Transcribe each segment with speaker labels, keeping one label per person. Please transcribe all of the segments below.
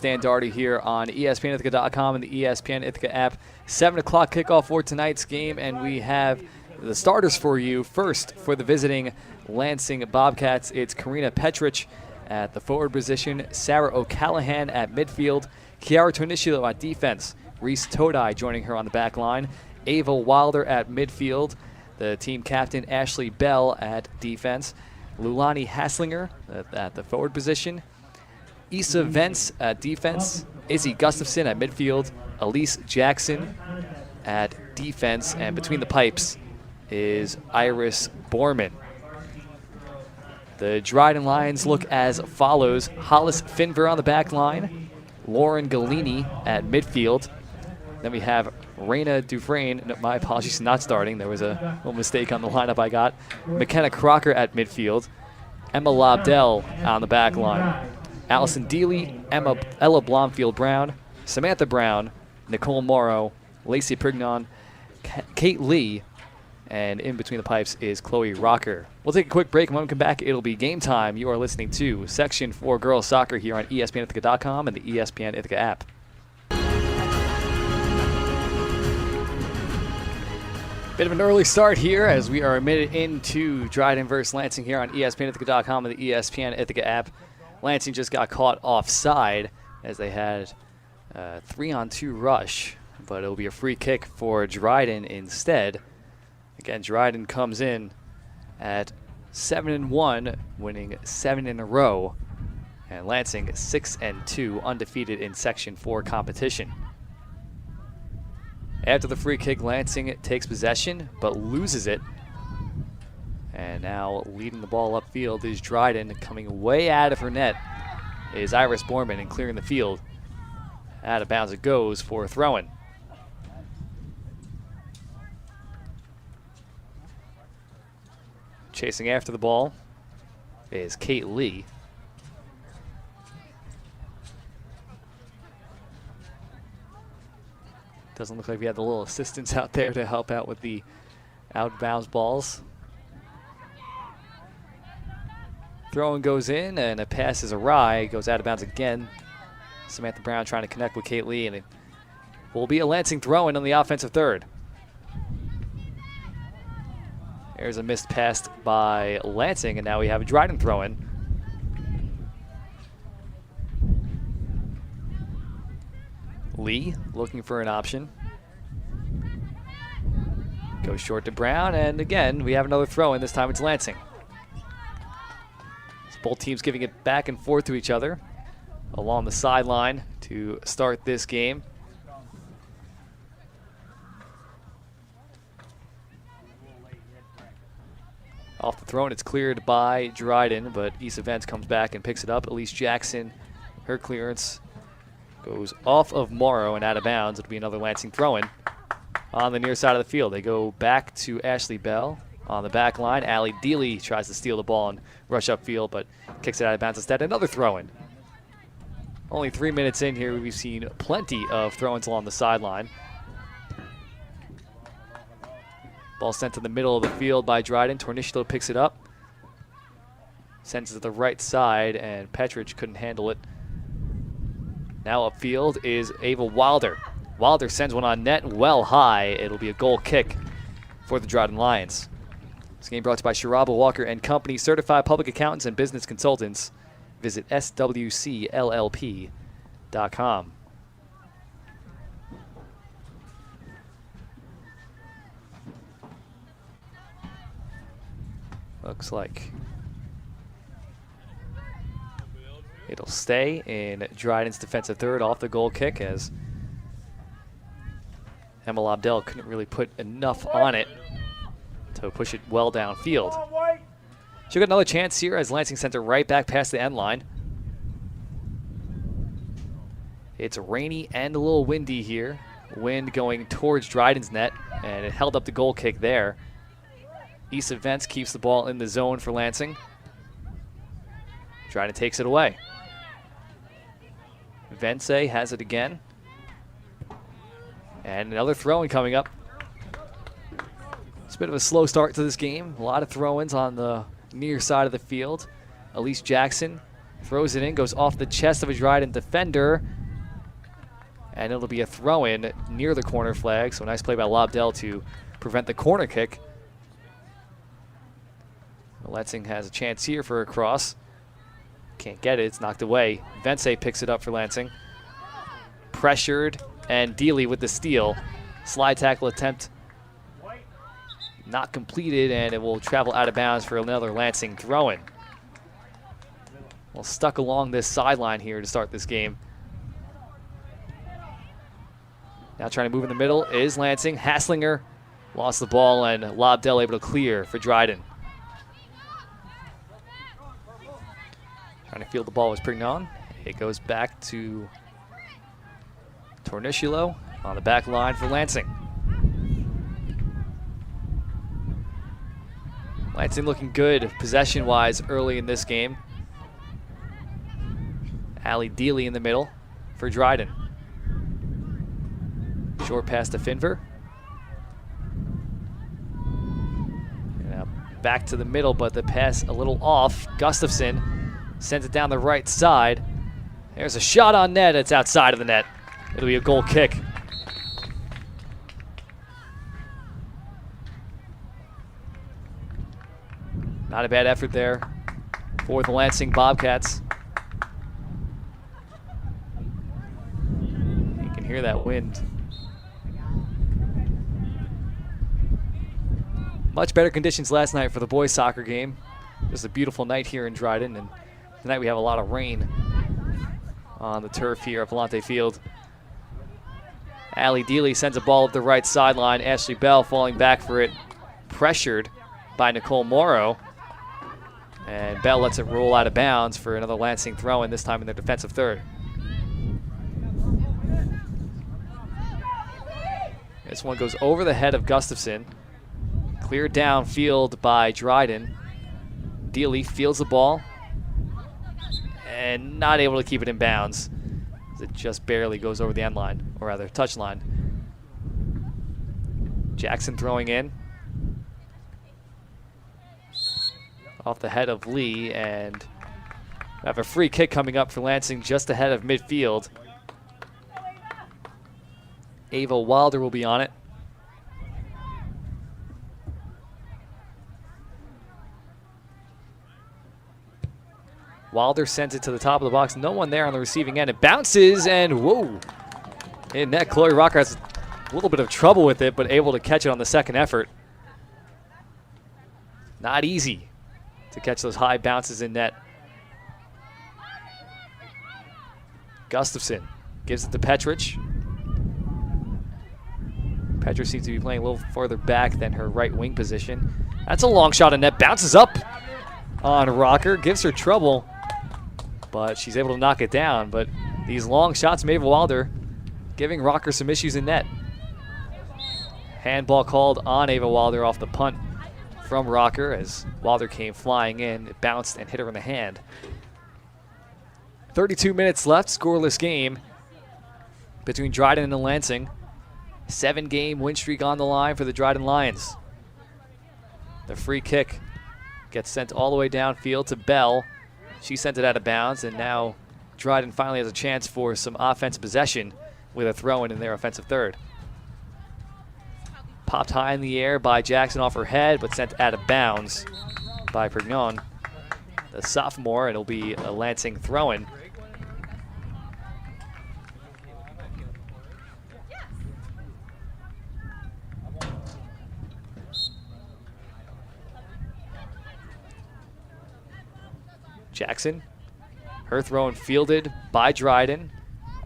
Speaker 1: Standardi here on ESPNIthaca.com and the ESPN Ithaca app. 7 o'clock kickoff for tonight's game, and we have the starters for you. First, for the visiting Lansing Bobcats, it's Karina Petrich at the forward position, Sarah O'Callahan at midfield, Kiara Torniciolo at defense, Reese Todai joining her on the back line, Ava Wilder at midfield, the team captain Ashley Bell at defense, Lulani Haslinger at the forward position, Issa Vence at defense, Izzy Gustafson at midfield, Elise Jackson at defense, and between the pipes is Iris Borman. The Dryden Lions look as follows. Hollis Finver on the back line, Lauren Galini at midfield. Then we have Raina Dufresne, no, my apologies, not starting. There was a little mistake on the lineup I got. McKenna Crocker at midfield. Emma Lobdell on the back line. Allison Deely, Ella Blomfield-Brown, Samantha Brown, Nicole Morrow, Lacey Prignon, Kate Lee, and in between the pipes is Chloe Rocker. We'll take a quick break, and when we come back, it'll be game time. You are listening to Section 4 Girls Soccer here on ESPNIthaca.com and the ESPN Ithaca app. Bit of an early start here as we are a minute into Dryden versus Lansing here on ESPNIthaca.com and the ESPN Ithaca app. Lansing just got caught offside as they had a 3-on-2 rush, but it'll be a free kick for Dryden instead. Again, Dryden comes in at 7-1, winning 7 in a row, and Lansing 6-2, undefeated in Section 4 competition. After the free kick, Lansing takes possession but loses it. And now leading the ball upfield is Dryden. Coming way out of her net is Iris Borman, and clearing the field. Out of bounds it goes for a throw-in. Chasing after the ball is Kate Lee. Doesn't look like we had the little assistants out there to help out with the out-of-bounds balls. Throw-in goes in, and a pass is awry. Goes out of bounds again. Samantha Brown trying to connect with Kate Lee, and it will be a Lansing throw-in on the offensive third. There's a missed pass by Lansing, and now we have a Dryden throw-in. Lee looking for an option. Goes short to Brown, and again, we have another throw-in. This time it's Lansing. So both teams giving it back and forth to each other along the sideline to start this game. Off the throw-in, it's cleared by Dryden, but Issa Vence comes back and picks it up. Elise Jackson, her clearance goes off of Morrow and out of bounds. It'll be another Lansing throw-in on the near side of the field. They go back to Ashley Bell on the back line. Allie Deely tries to steal the ball and rush upfield, but kicks it out of bounds instead. Another throw-in. Only 3 minutes in here, we've seen plenty of throw-ins along the sideline. Ball sent to the middle of the field by Dryden. Torniciolo picks it up. Sends it to the right side, and Petrich couldn't handle it. Now upfield is Ava Wilder. Wilder sends one on net well high. It'll be a goal kick for the Dryden Lions. This game brought to you by Sharaba Walker and Company, certified public accountants and business consultants. Visit swcllp.com. Looks like it'll stay in Dryden's defensive third off the goal kick, as Emma Lobdell couldn't really put enough on it to push it well downfield. She'll get another chance here as Lansing sent it right back past the end line. It's rainy and a little windy here. Wind going towards Dryden's net, and it held up the goal kick there. Issa Vence keeps the ball in the zone for Lansing. Dryden takes it away. Vence has it again. And another throw-in coming up. It's a bit of a slow start to this game. A lot of throw-ins on the near side of the field. Elise Jackson Throws it in, goes off the chest of a Dryden defender. And it'll be a throw-in near the corner flag. So a nice play by Lobdell to prevent the corner kick. Lansing has a chance here for a cross. Can't get it, it's knocked away. Vence picks it up for Lansing. Pressured, and Dealey with the steal. Slide tackle attempt not completed, and it will travel out of bounds for another Lansing throw-in. Well, stuck along this sideline here to start this game. Now trying to move in the middle is Lansing. Hasslinger lost the ball, and Lobdell able to clear for Dryden. Trying to field the ball was Prignon. It goes back to Torniciolo on the back line for Lansing. Lansing looking good possession-wise early in this game. Allie Dealey in the middle for Dryden. Short pass to Finver. Now back to the middle, but the pass a little off. Gustafson sends it down the right side. There's a shot on net. It's outside of the net. It'll be a goal kick. Not a bad effort there for the Lansing Bobcats. You can hear that wind. Much better conditions last night for the boys' soccer game. Just a beautiful night here in Dryden, and tonight we have a lot of rain on the turf here at Volante Field. Allie Dealey sends a ball up the right sideline. Ashley Bell falling back for it, pressured by Nicole Morrow. And Bell lets it roll out of bounds for another Lansing throw-in, this time in their defensive third. This one goes over the head of Gustafson. Cleared downfield by Dryden. Dealey fields the ball and not able to keep it in bounds. It just barely goes over the end line, or rather touch line. Jackson throwing in. Off the head of Lee, and have a free kick coming up for Lansing just ahead of midfield. Ava Wilder will be on it. Wilder sends it to the top of the box. No one there on the receiving end. It bounces, and whoa. In net, Chloe Rocker has a little bit of trouble with it, but able to catch it on the second effort. Not easy to catch those high bounces in net. Gustafson gives it to Petrich. Petrich seems to be playing a little farther back than her right wing position. That's a long shot in net. Bounces up on Rocker. Gives her trouble, but she's able to knock it down. But these long shots from Ava Wilder giving Rocker some issues in net. Handball called on Ava Wilder off the punt from Rocker as Wilder came flying in. It bounced and hit her in the hand. 32 minutes left, scoreless game between Dryden and Lansing. 7-game win streak on the line for the Dryden Lions. The free kick gets sent all the way downfield to Bell. She sent it out of bounds, and now Dryden finally has a chance for some offensive possession with a throw-in in their offensive third. Popped high in the air by Jackson off her head, but sent out of bounds by Prignon, the sophomore. It'll be a Lansing throw-in. Jackson, her throw-in fielded by Dryden.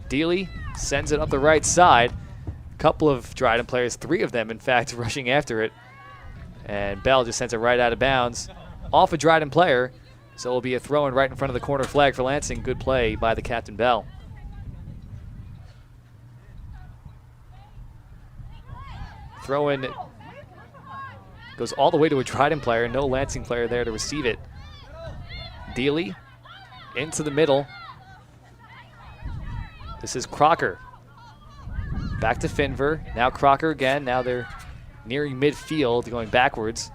Speaker 1: Dealey sends it up the right side. Couple of Dryden players, 3 of them in fact, rushing after it. And Bell just sends it right out of bounds off a Dryden player. So it'll be a throw-in right in front of the corner flag for Lansing. Good play by the captain, Bell. Throw-in goes all the way to a Dryden player. No Lansing player there to receive it. Dealey into the middle. This is Crocker. Back to Finver. Now Crocker again. Now they're nearing midfield, going backwards.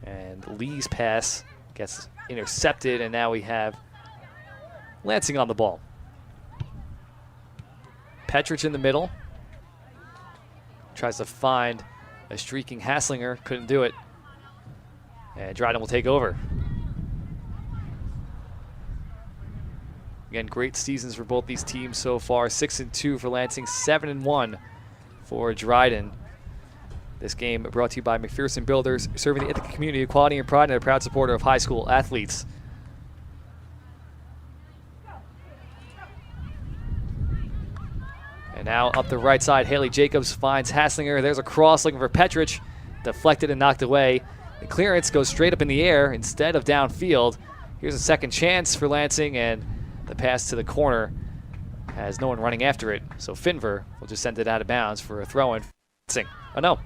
Speaker 1: And Lee's pass gets intercepted, and now we have Lansing on the ball. Petrich in the middle. Tries to find a streaking Hasslinger. Couldn't do it. And Dryden will take over. Again, great seasons for both these teams so far. 6-2 for Lansing, 7-1 for Dryden. This game brought to you by McPherson Builders, serving the Ithaca community with quality and pride, and a proud supporter of high school athletes. And now up the right side, Haley Jacobs finds Hasslinger. There's a cross looking for Petrich. Deflected and knocked away. The clearance goes straight up in the air instead of downfield. Here's a second chance for Lansing, and the pass to the corner has no one running after it. So Finver will just send it out of bounds for a throw-in. Oh no,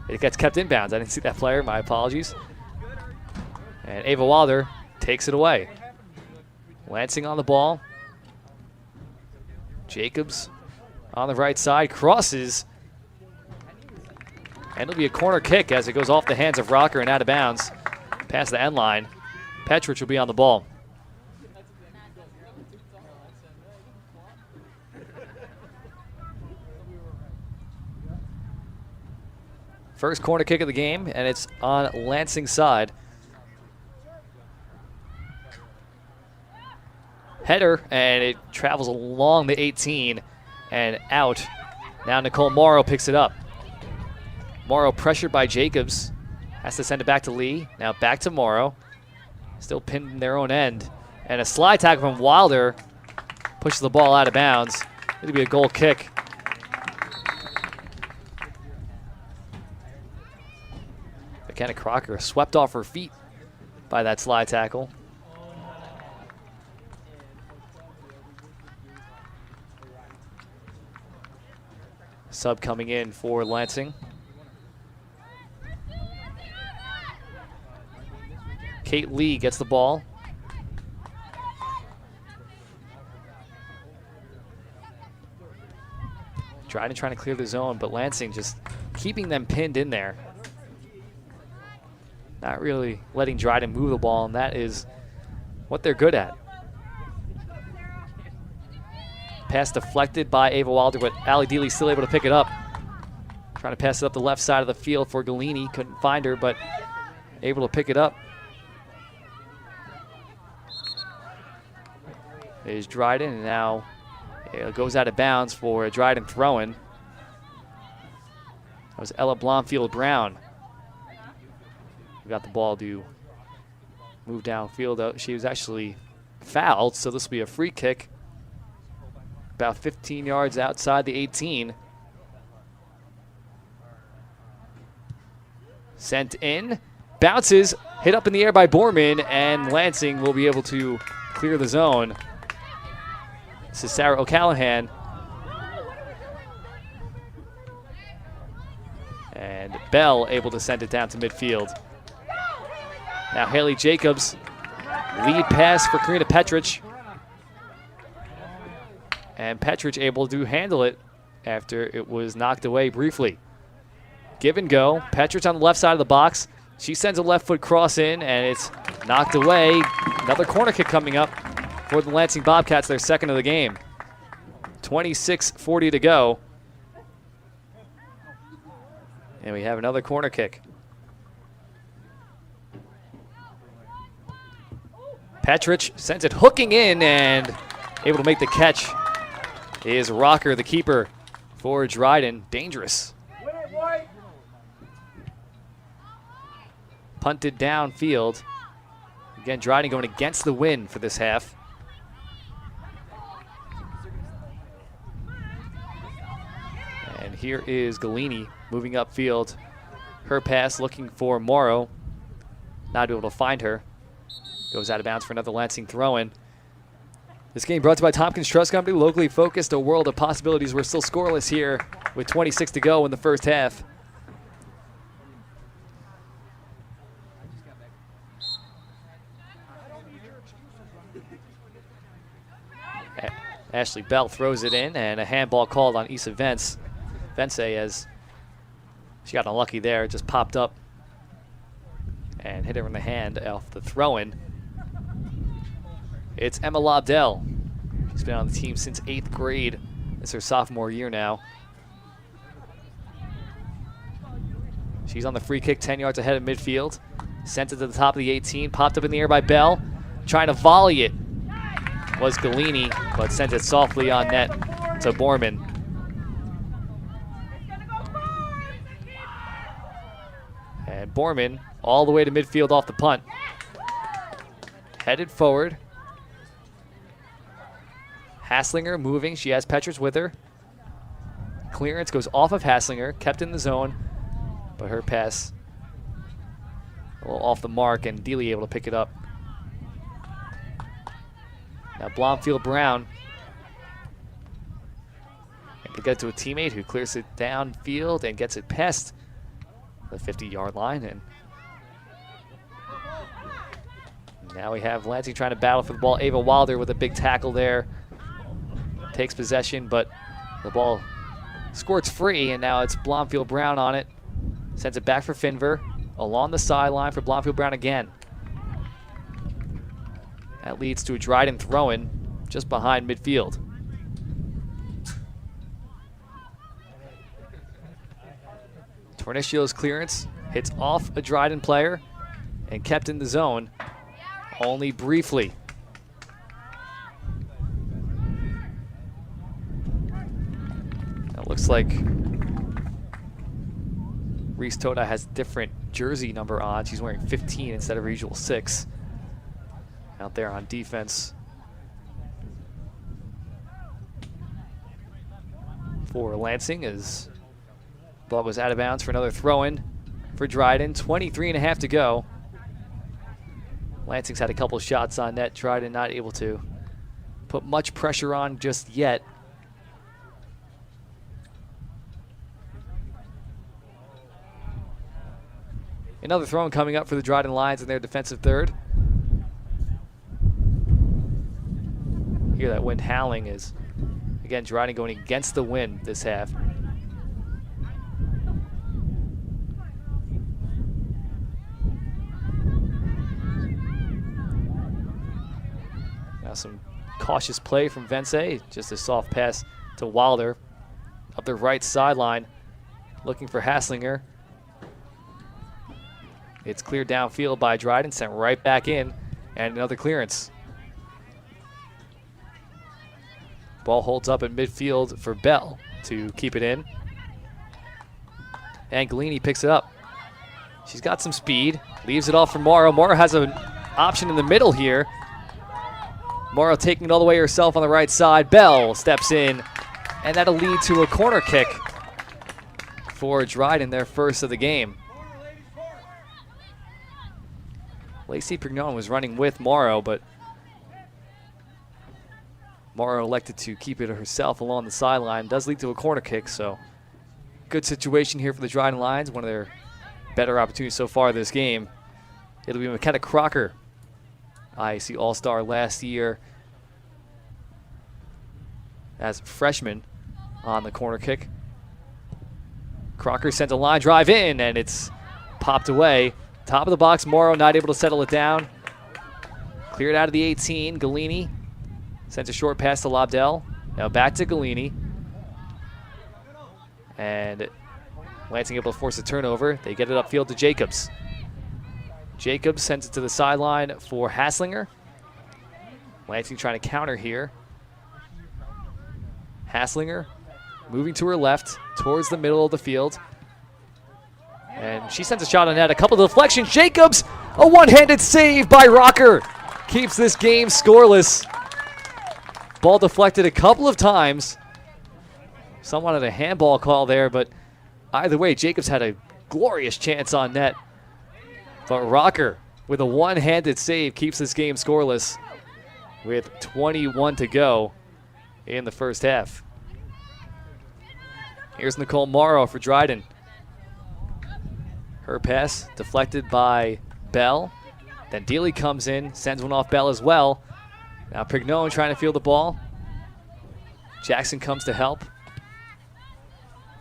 Speaker 1: it gets kept in bounds. I didn't see that player, my apologies. And Ava Wilder takes it away. Lansing on the ball. Jacobs on the right side, crosses. And it'll be a corner kick as it goes off the hands of Rocker and out of bounds. Past the end line. Petrich will be on the ball. First corner kick of the game, and it's on Lansing's side. Header, and it travels along the 18 and out. Now Nicole Morrow picks it up. Morrow pressured by Jacobs. Has to send it back to Lee. Now back to Morrow. Still pinned in their own end. And a slide tackle from Wilder pushes the ball out of bounds. It'll be a goal kick. McKenna Crocker swept off her feet by that slide tackle. Sub coming in for Lansing. Kate Lee gets the ball. Dryden trying to clear the zone, but Lansing just keeping them pinned in there. Not really letting Dryden move the ball, and that is what they're good at. Pass deflected by Ava Wilder, but Allie Dealey still able to pick it up. Trying to pass it up the left side of the field for Galini. Couldn't find her, but able to pick it up. There's Dryden, and now it goes out of bounds for a Dryden throw-in. That was Ella Blomfield-Brown. Got the ball to move downfield. She was actually fouled, so this will be a free kick. About 15 yards outside the 18. Sent in, bounces, hit up in the air by Borman, and Lansing will be able to clear the zone. This is Sarah O'Callahan. And Bell able to send it down to midfield. Now Haley Jacobs, lead pass for Karina Petrich. And Petrich able to handle it after it was knocked away briefly. Give and go. Petrich on the left side of the box. She sends a left foot cross in, and it's knocked away. Another corner kick coming up for the Lansing Bobcats, their second of the game. 26:40 to go. And we have another corner kick. Petrich sends it hooking in, and able to make the catch is Rocker, the keeper for Dryden. Dangerous. Punted downfield. Again, Dryden going against the wind for this half. And here is Galini moving upfield. Her pass looking for Morrow. Not able to find her. Goes out of bounds for another Lansing throw-in. This game brought to you by Tompkins Trust Company, locally focused, a world of possibilities. We're still scoreless here with 26 to go in the first half. Ashley Bell throws it in, and a handball called on Issa Vence as she got unlucky there. It just popped up and and hit her in the hand off the throw-in. It's Emma Lobdell. She's been on the team since 8th grade. It's her sophomore year now. She's on the free kick, 10 yards ahead of midfield. Sent it to the top of the 18, popped up in the air by Bell. Trying to volley it was Galini, but sent it softly on net to Borman. And Borman all the way to midfield off the punt. Headed forward. Hasslinger moving. She has Petrus with her. Clearance goes off of Hasslinger, kept in the zone, but her pass a little off the mark, and Dealey able to pick it up. Now Blomfield Brown. Able to get it to a teammate who clears it downfield and gets it past the 50-yard line. And now we have Lansing trying to battle for the ball. Ava Wilder with a big tackle there. Takes possession, but the ball squirts free, and now it's Blomfield Brown on it. Sends it back for Finver. Along the sideline for Blomfield Brown again. That leads to a Dryden throw-in just behind midfield. Tornicio's clearance hits off a Dryden player and kept in the zone only briefly. It looks like Reese Toda has a different jersey number on. She's wearing 15 instead of her usual 6 out there on defense for Lansing, as ball goes out of bounds for another throw-in for Dryden. 23.5 to go. Lansing's had a couple shots on net. Dryden not able to put much pressure on just yet. Another throw-in coming up for the Dryden Lions in their defensive third. Hear that wind howling is, again, Dryden going against the wind this half. Now some cautious play from Vence, just a soft pass to Wilder up the right sideline, looking for Hasslinger. It's cleared downfield by Dryden, sent right back in, and another clearance. Ball holds up at midfield for Bell to keep it in. And Galini picks it up. She's got some speed, leaves it off for Morrow. Morrow has an option in the middle here. Morrow taking it all the way herself on the right side. Bell steps in, and that'll lead to a corner kick for Dryden, their first of the game. Lacey Prignon was running with Morrow, but Morrow elected to keep it herself along the sideline. Does lead to a corner kick, so good situation here for the Dryden Lions. One of their better opportunities so far this game. It'll be McKenna Crocker, IAC All-Star last year as a freshman, on the corner kick. Crocker sends a line drive in, and it's popped away. Top of the box, Morrow not able to settle it down. Cleared out of the 18. Galini sends a short pass to Lobdell. Now back to Galini. And Lansing able to force a turnover. They get it upfield to Jacobs. Jacobs sends it to the sideline for Hasslinger. Lansing trying to counter here. Hasslinger moving to her left towards the middle of the field. And she sends a shot on net. A couple of deflections. Jacobs, a one-handed save by Rocker. Keeps this game scoreless. Ball deflected a couple of times. Someone had a handball call there, but either way, Jacobs had a glorious chance on net. But Rocker, with a one-handed save, keeps this game scoreless with 21 to go in the first half. Here's Nicole Morrow for Dryden. Her pass deflected by Bell. Then Dealey comes in, sends one off Bell as well. Now Prignon trying to field the ball. Jackson comes to help.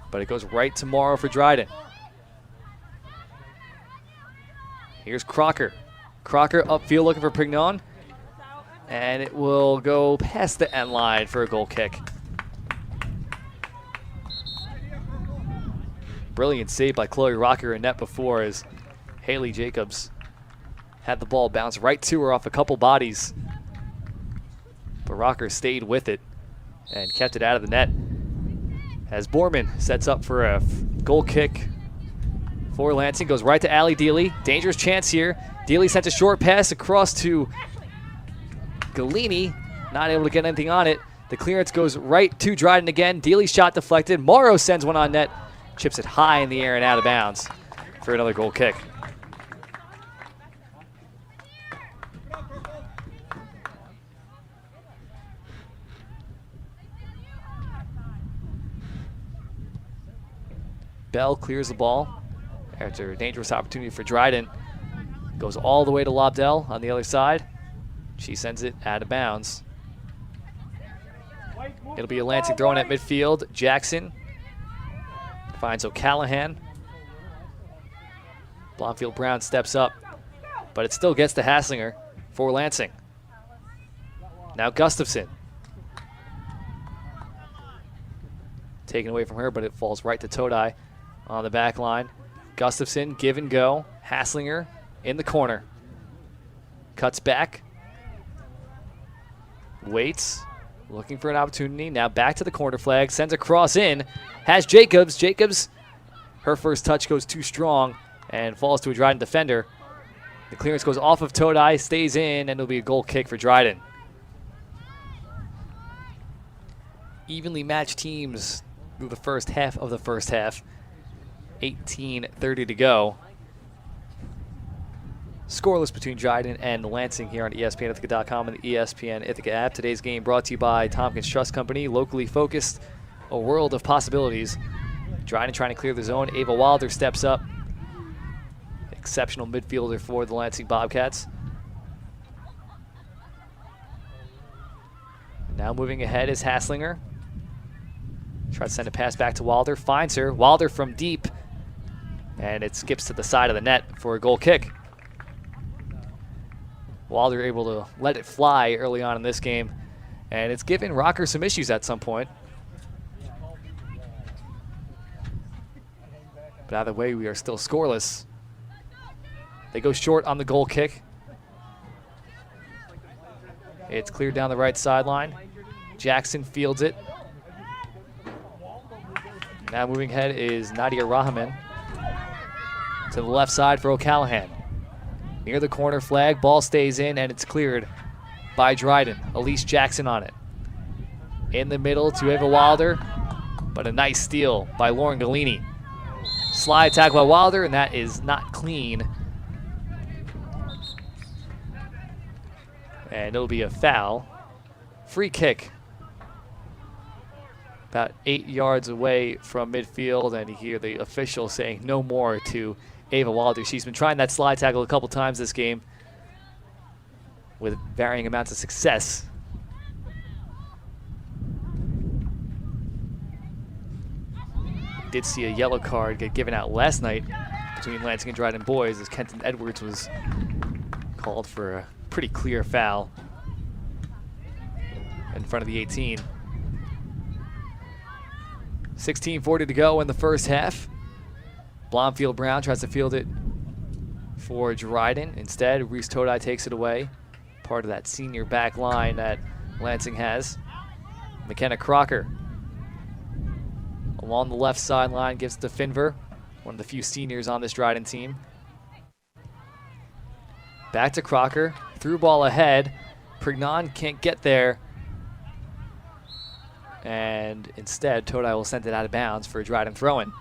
Speaker 1: But it goes right to Morrow for Dryden. Here's Crocker. Crocker upfield looking for Prignon. And it will go past the end line for a goal kick. Brilliant save by Chloe Rocker in net before as Haley Jacobs had the ball bounce right to her off a couple bodies. But Rocker stayed with it and kept it out of the net. As Borman sets up for a goal kick for Lansing. Goes right to Allie Dealey. Dangerous chance here. Dealey sent a short pass across to Galini. Not able to get anything on it. The clearance goes right to Dryden again. Dealey's shot deflected. Morrow sends one on net. Chips it high in the air and out of bounds for another goal kick. Bell clears the ball after a dangerous opportunity for Dryden. Goes all the way to Lobdell on the other side. She sends it out of bounds. It'll be a Lansing throw in at midfield. Jackson finds O'Callahan. Blomfield Brown steps up, but it still gets to Hasslinger for Lansing. Now Gustafson. Taken away from her, but it falls right to Todai on the back line. Gustafson, give and go. Hasslinger in the corner. Cuts back. Waits. Looking for an opportunity. Now back to the corner flag. Sends a cross in. Has Jacobs. Jacobs, her first touch goes too strong and falls to a Dryden defender. The clearance goes off of Todai, stays in, and it'll be a goal kick for Dryden. Evenly matched teams through the first half of the first half. 18:30 to go. Scoreless between Dryden and Lansing here on ESPNIthaca.com and the ESPN Ithaca app. Today's game brought to you by Tompkins Trust Company, locally focused, a world of possibilities. Dryden trying to clear the zone. Ava Wilder steps up. Exceptional midfielder for the Lansing Bobcats. Now moving ahead is Hasslinger. Tries to send a pass back to Wilder. Finds her. Wilder from deep. And it skips to the side of the net for a goal kick. Wilder able to let it fly early on in this game. And it's given Rocker some issues at some point. But either way, we are still scoreless. They go short on the goal kick. It's cleared down the right sideline. Jackson fields it. Now moving ahead is Nadia Rahman. To the left side for O'Callahan. Near the corner flag, ball stays in, and it's cleared by Dryden. Elise Jackson on it. In the middle to Ava Wilder, but a nice steal by Lauren Galini. Slide tackle by Wilder, and that is not clean. And it'll be a foul. Free kick. About 8 yards away from midfield, and you hear the official saying no more to Ava Wilder. She's been trying that slide tackle a couple times this game with varying amounts of success. Did see a yellow card get given out last night between Lansing and Dryden boys as Kenton Edwards was called for a pretty clear foul in front of the 18. 16:40 to go in the first half. Blomfield Brown tries to field it for Dryden. Instead, Reese Todai takes it away. Part of that senior back line that Lansing has. McKenna Crocker along the left sideline gives it to Finver, one of the few seniors on this Dryden team. Back to Crocker, through ball ahead. Prignon can't get there. And instead, Todai will send it out of bounds for a Dryden throw-in.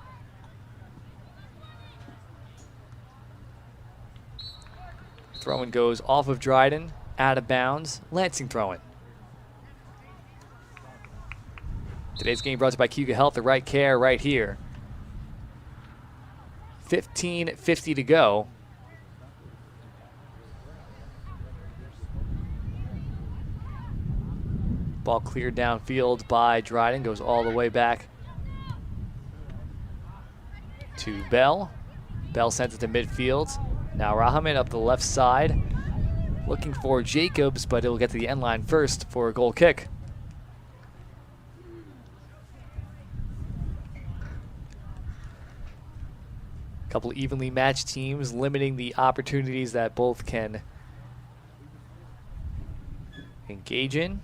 Speaker 1: Throw-in goes off of Dryden, out of bounds. Lansing throw-in. Today's game brought to you by Cuga Health, the right care right here. 15:50 to go. Ball cleared downfield by Dryden, goes all the way back to Bell. Bell sends it to midfield. Now Rahman up the left side, looking for Jacobs, but it'll get to the end line first for a goal kick. A couple evenly matched teams, limiting the opportunities that both can engage in.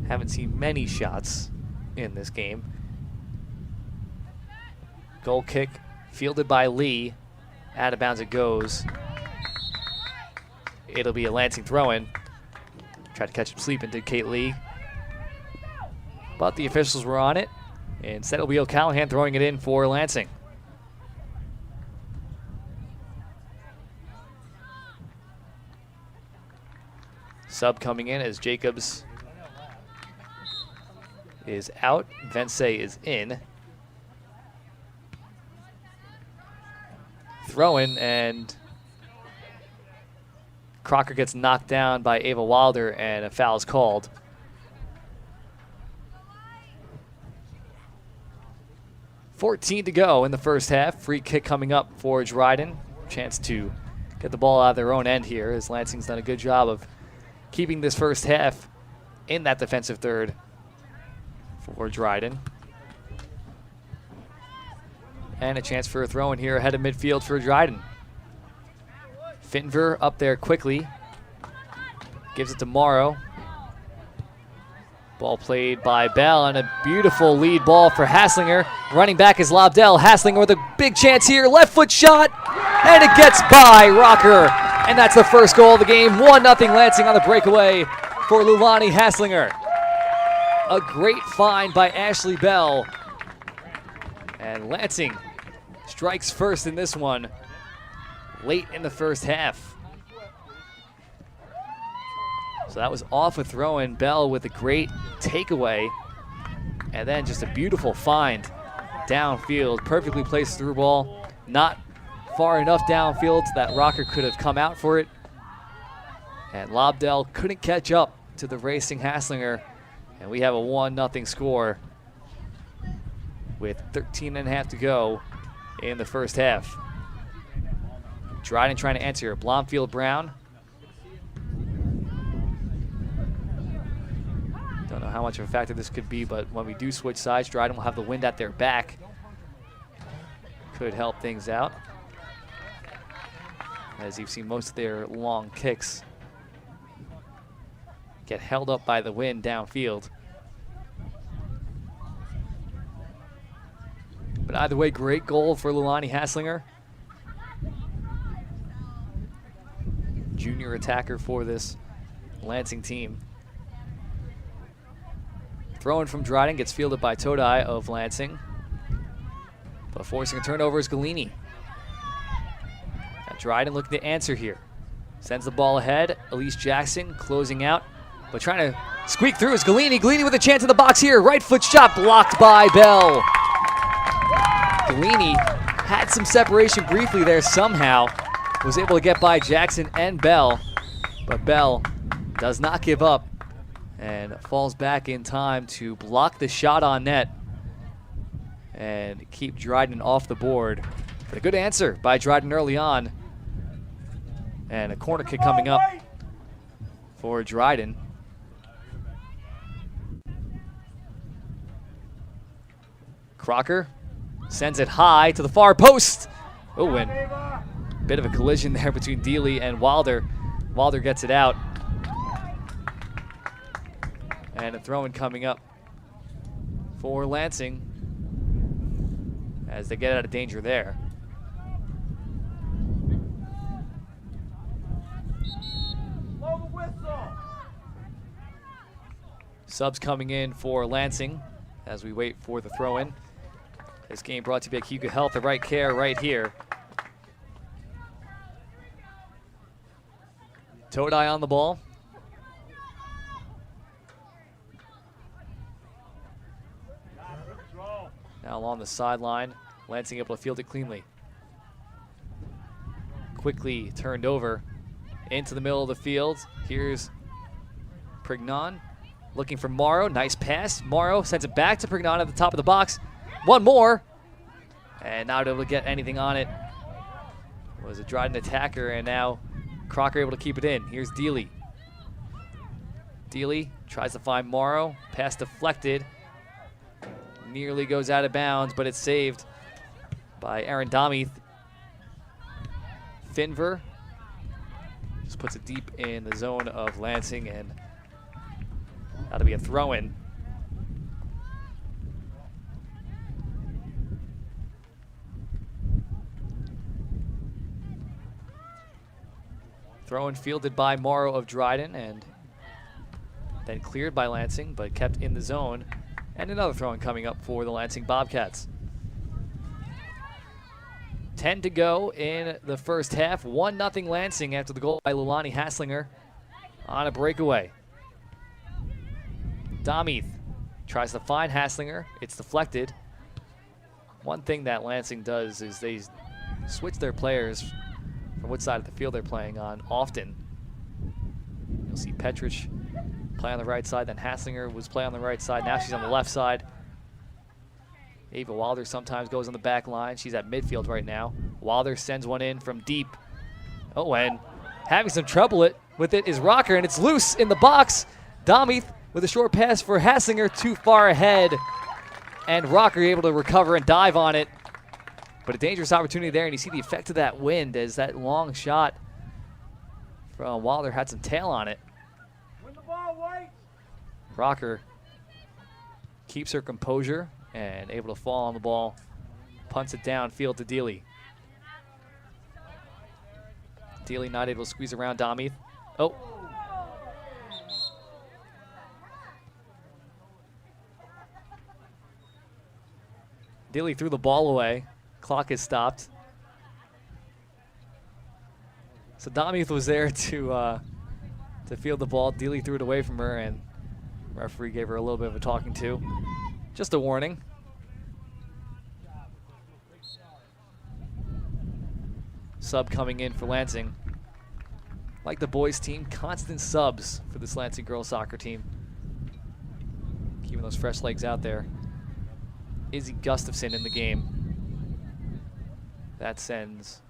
Speaker 1: Haven't seen many shots in this game. Goal kick fielded by Lee. Out of bounds it goes. It'll be a Lansing throw-in. Tried to catch him sleeping, did Kate Lee. But the officials were on it. Instead it'll be O'Callahan throwing it in for Lansing. Sub coming in as Jacobs is out. Vence is in. Throw-in, and Crocker gets knocked down by Ava Wilder, and a foul is called. .14 to go in the first half. Free kick coming up for Dryden. Chance to get the ball out of their own end here, as Lansing's done a good job of keeping this first half in that defensive third for Dryden. And a chance for a throw in here ahead of midfield for Dryden. Fittenver up there quickly. Gives it to Morrow. Ball played by Bell, and a beautiful lead ball for Hasslinger. Running back is Lobdell. Hasslinger with a big chance here. Left foot shot, and it gets by Rocker. And that's the first goal of the game. 1-0 Lansing on the breakaway for Lulani Hasslinger. A great find by Ashley Bell. And Lansing strikes first in this one late in the first half. So that was off a throw-in. Bell with a great takeaway. And then just a beautiful find downfield. Perfectly placed through ball. Not far enough downfield that Rocker could have come out for it. And Lobdell couldn't catch up to the racing Hasslinger. And we have a 1-0 score with 13.5 to go in the first half. Dryden trying to answer. Blomfield Brown. Don't know how much of a factor this could be, but when we do switch sides, Dryden will have the wind at their back. Could help things out, as you've seen most of their long kicks get held up by the wind downfield. But either way, great goal for Lulani Hasslinger. Junior attacker for this Lansing team. Throw in from Dryden, gets fielded by Todai of Lansing. But forcing a turnover is Galini. Now Dryden looking to answer here. Sends the ball ahead. Elise Jackson closing out, but trying to squeak through is Galini. Galini with a chance in the box here. Right foot shot blocked by Bell. Galini had some separation briefly there somehow. Was able to get by Jackson and Bell, but Bell does not give up and falls back in time to block the shot on net and keep Dryden off the board. But a good answer by Dryden early on. And a corner kick coming up for Dryden. Crocker sends it high to the far post. Oh, and bit of a collision there between Dealey and Wilder. Wilder gets it out. And a throw-in coming up for Lansing as they get out of danger there. Subs coming in for Lansing as we wait for the throw-in. This game brought to you by Hugo Health, the right care right here. Todai on the ball. Now along the sideline, Lansing able to field it cleanly. Quickly turned over into the middle of the field. Here's Prignon looking for Morrow. Nice pass. Morrow sends it back to Prignon at the top of the box. One more. And not able to get anything on it. It was a Dryden attacker, and now Crocker able to keep it in. Here's Dealey. Dealey tries to find Morrow. Pass deflected. Nearly goes out of bounds, but it's saved by Aaron Domeath. Finver just puts it deep in the zone of Lansing, and that'll be a throw-in. Throw-in fielded by Morrow of Dryden, and then cleared by Lansing, but kept in the zone. And another throw-in coming up for the Lansing Bobcats. 10 to go in the first half. 1-0 Lansing after the goal by Lulani Hasslinger on a breakaway. Domeath tries to find Hasslinger. It's deflected. One thing that Lansing does is they switch their players from which side of the field they're playing on often. You'll see Petrich play on the right side, then Hasslinger was play on the right side. Now she's on the left side. Ava Wilder sometimes goes on the back line. She's at midfield right now. Wilder sends one in from deep. Oh, and having some trouble with it is Rocker, and it's loose in the box. Domeath with a short pass for Hasslinger, too far ahead. And Rocker able to recover and dive on it. But a dangerous opportunity there, and you see the effect of that wind as that long shot from Wilder had some tail on it. Rocker keeps her composure and able to fall on the ball, punts it downfield to Dealey. Dealey not able to squeeze around Domeath. Oh. Dealey threw the ball away. Clock is stopped. So Domeath was there to field the ball. Dealey threw it away from her, and referee gave her a little bit of a talking to. Just a warning. Sub coming in for Lansing. Like the boys team, constant subs for this Lansing girls soccer team. Keeping those fresh legs out there. Izzy Gustafson in the game. That sends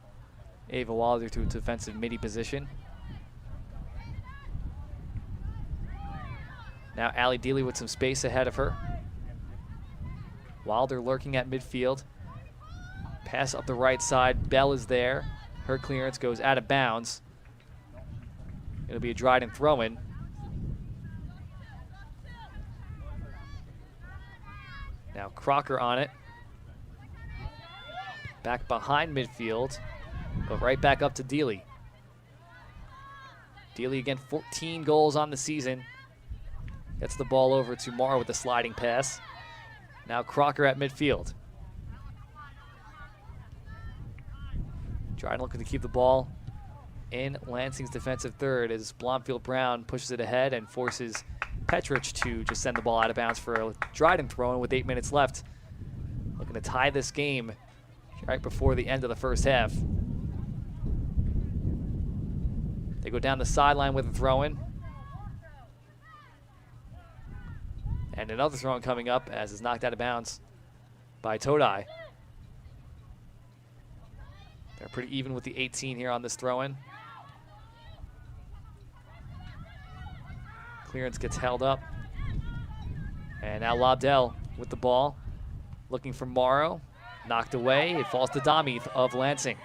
Speaker 1: Ava Wilder to a defensive midi position. Now Allie Dealey with some space ahead of her. Wilder lurking at midfield. Pass up the right side. Bell is there. Her clearance goes out of bounds. It'll be a Dryden throw-in. Now Crocker on it. Back behind midfield, but right back up to Dealey. Dealey again, 14 goals on the season. Gets the ball over to Morrow with a sliding pass. Now Crocker at midfield. Dryden looking to keep the ball in Lansing's defensive third as Blomfield Brown pushes it ahead and forces Petrich to just send the ball out of bounds for a Dryden throw-in with 8 minutes left. Looking to tie this game right before the end of the first half. They go down the sideline with a throw-in. And another throw-in coming up as it's knocked out of bounds by Todai. They're pretty even with the 18 here on this throw-in. Clearance gets held up. And now Lobdell with the ball. Looking for Morrow. Knocked away. It falls to Domeath of Lansing.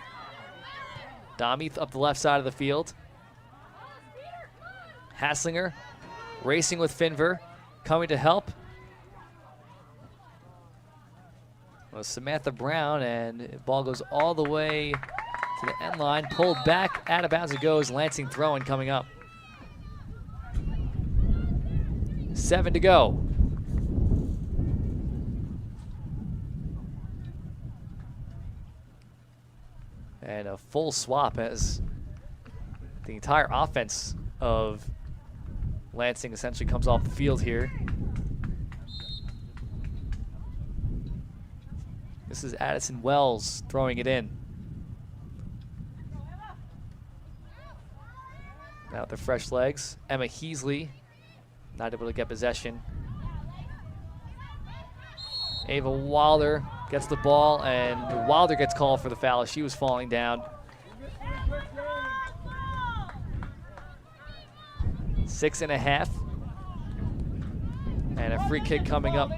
Speaker 1: Domeath up the left side of the field. Hasslinger racing with Finver. Coming to help. Well, Samantha Brown, and the ball goes all the way to the end line. Pulled back, out of bounds it goes. Lansing throw-in coming up. 7 to go. And a full swap as the entire offense of Lansing essentially comes off the field here. This is Addison Wells throwing it in. Now with the fresh legs, Emma Heasley not able to get possession. Ava Wilder gets the ball, and Wilder gets called for the foul. She was falling down. 6.5. And a free kick coming up.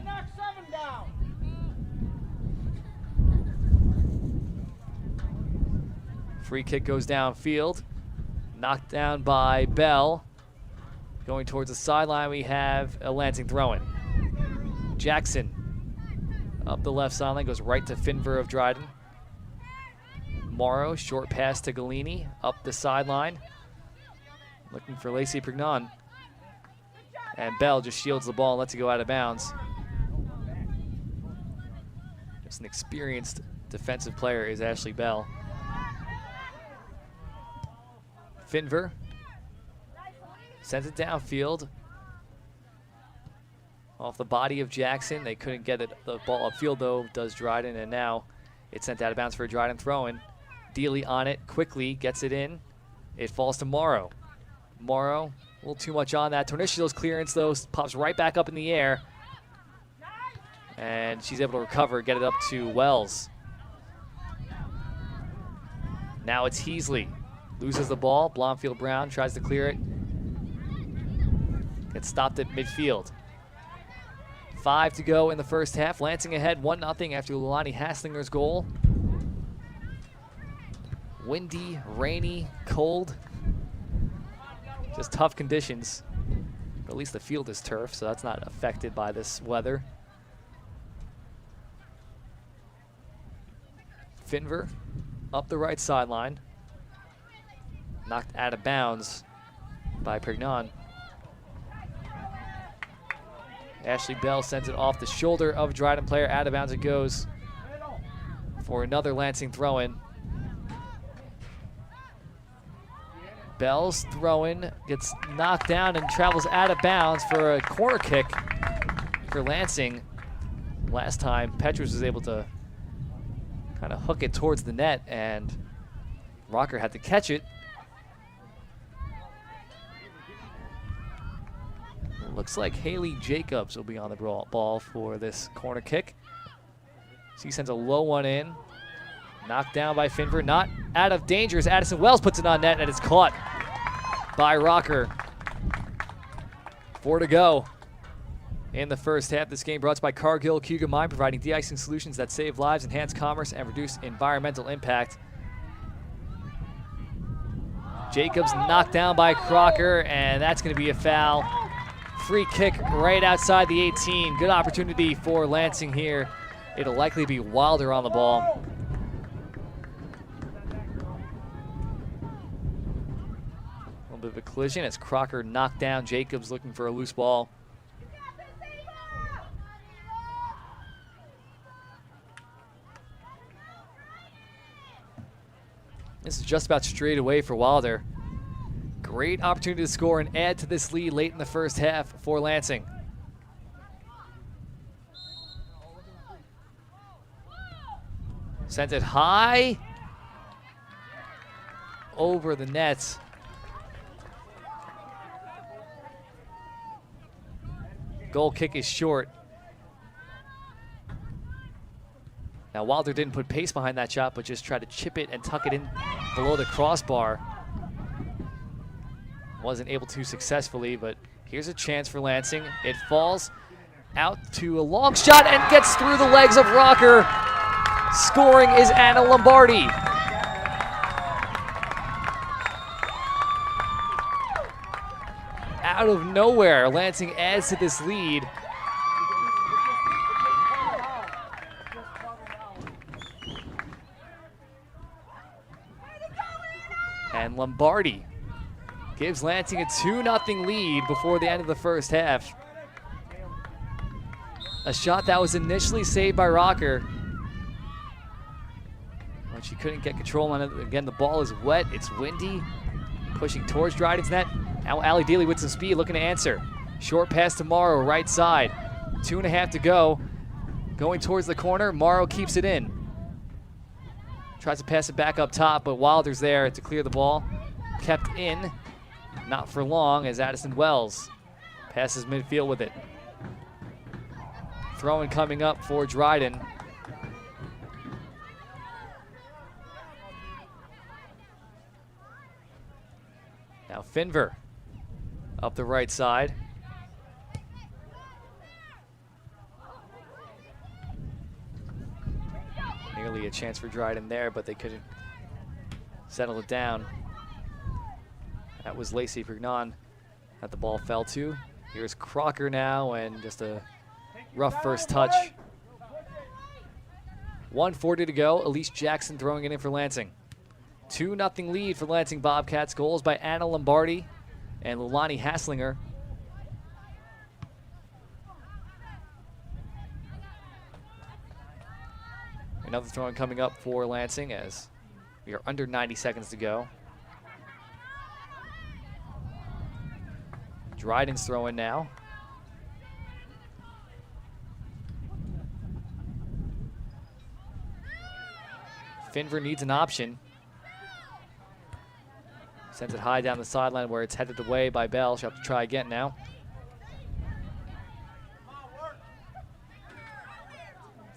Speaker 1: Free kick goes downfield. Knocked down by Bell. Going towards the sideline, we have a Lansing throw-in. Jackson up the left sideline, goes right to Finver of Dryden. Morrow, short pass to Galini, up the sideline. Looking for Lacey Prignon. And Bell just shields the ball and lets it go out of bounds. Just an experienced defensive player is Ashley Bell. Finver sends it downfield. Off the body of Jackson. They couldn't get the ball upfield though, does Dryden, and now it's sent out of bounds for a Dryden throw-in. Dealey on it, quickly gets it in. It falls to Morrow. Morrow, a little too much on that. Tornicio's clearance though, pops right back up in the air. And she's able to recover, get it up to Wells. Now it's Heasley. Loses the ball. Blomfield Brown tries to clear it. Gets stopped at midfield. 5 to go in the first half. Lansing ahead 1-0 after Lilani Haslinger's goal. Windy, rainy, cold. Just tough conditions. But at least the field is turf, so that's not affected by this weather. Finver up the right sideline. Knocked out of bounds by Prignon. Ashley Bell sends it off the shoulder of Dryden player. Out of bounds it goes for another Lansing throw-in. Bell's throw-in gets knocked down and travels out of bounds for a corner kick for Lansing. Last time, Petrus was able to kind of hook it towards the net, and Rocker had to catch it. Looks like Haley Jacobs will be on the ball for this corner kick. She sends a low one in. Knocked down by Finver. Not out of danger as Addison Wells puts it on net, and it's caught by Rocker. 4 to go in the first half. This game brought to you by Cargill Cougar Mine, providing de-icing solutions that save lives, enhance commerce, and reduce environmental impact. Jacobs knocked down by Crocker, and that's going to be a foul. Free kick right outside the 18. Good opportunity for Lansing here. It'll likely be Wilder on the ball. A little bit of a collision as Crocker knocked down Jacobs looking for a loose ball. This is just about straight away for Wilder. Great opportunity to score and add to this lead late in the first half for Lansing. Sent it high over the net. Goal kick is short. Now Wilder didn't put pace behind that shot, but just tried to chip it and tuck it in below the crossbar. Wasn't able to successfully, but here's a chance for Lansing. It falls out to a long shot and gets through the legs of Rocker. Scoring is Anna Lombardi. Out of nowhere, Lansing adds to this lead. And Lombardi gives Lansing a 2-0 lead before the end of the first half. A shot that was initially saved by Rocker, but she couldn't get control on it. Again, the ball is wet, it's windy, pushing towards Dryden's net. Now Allie Dealey with some speed, looking to answer. Short pass to Morrow, right side. 2.5 to go. Going towards the corner, Morrow keeps it in. Tries to pass it back up top, but Wilder's there to clear the ball. Kept in. Not for long as Addison Wells passes midfield with it. Throwing coming up for Dryden. Now Finver up the right side. Nearly a chance for Dryden there, but they couldn't settle it down. That was Lacey Prignon that the ball fell to. Here's Crocker now, and just a rough first touch. 1:40 to go. Elise Jackson throwing it in for Lansing. 2-0 lead for Lansing Bobcats. Goals by Anna Lombardi and Lilani Hasslinger. Another throwing coming up for Lansing as we are under 90 seconds to go. Dryden's throwing now. Finver needs an option. Sends it high down the sideline where it's headed away by Bell. She'll have to try again now.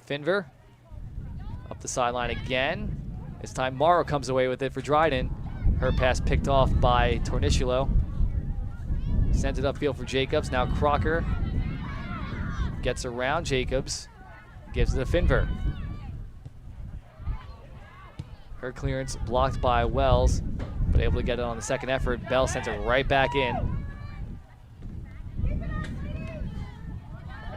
Speaker 1: Finver up the sideline again. This time Morrow comes away with it for Dryden. Her pass picked off by Tornicello. Sends it upfield for Jacobs. Now Crocker gets around Jacobs. Gives it to Finver. Her clearance blocked by Wells, but able to get it on the second effort. Bell sends it right back in.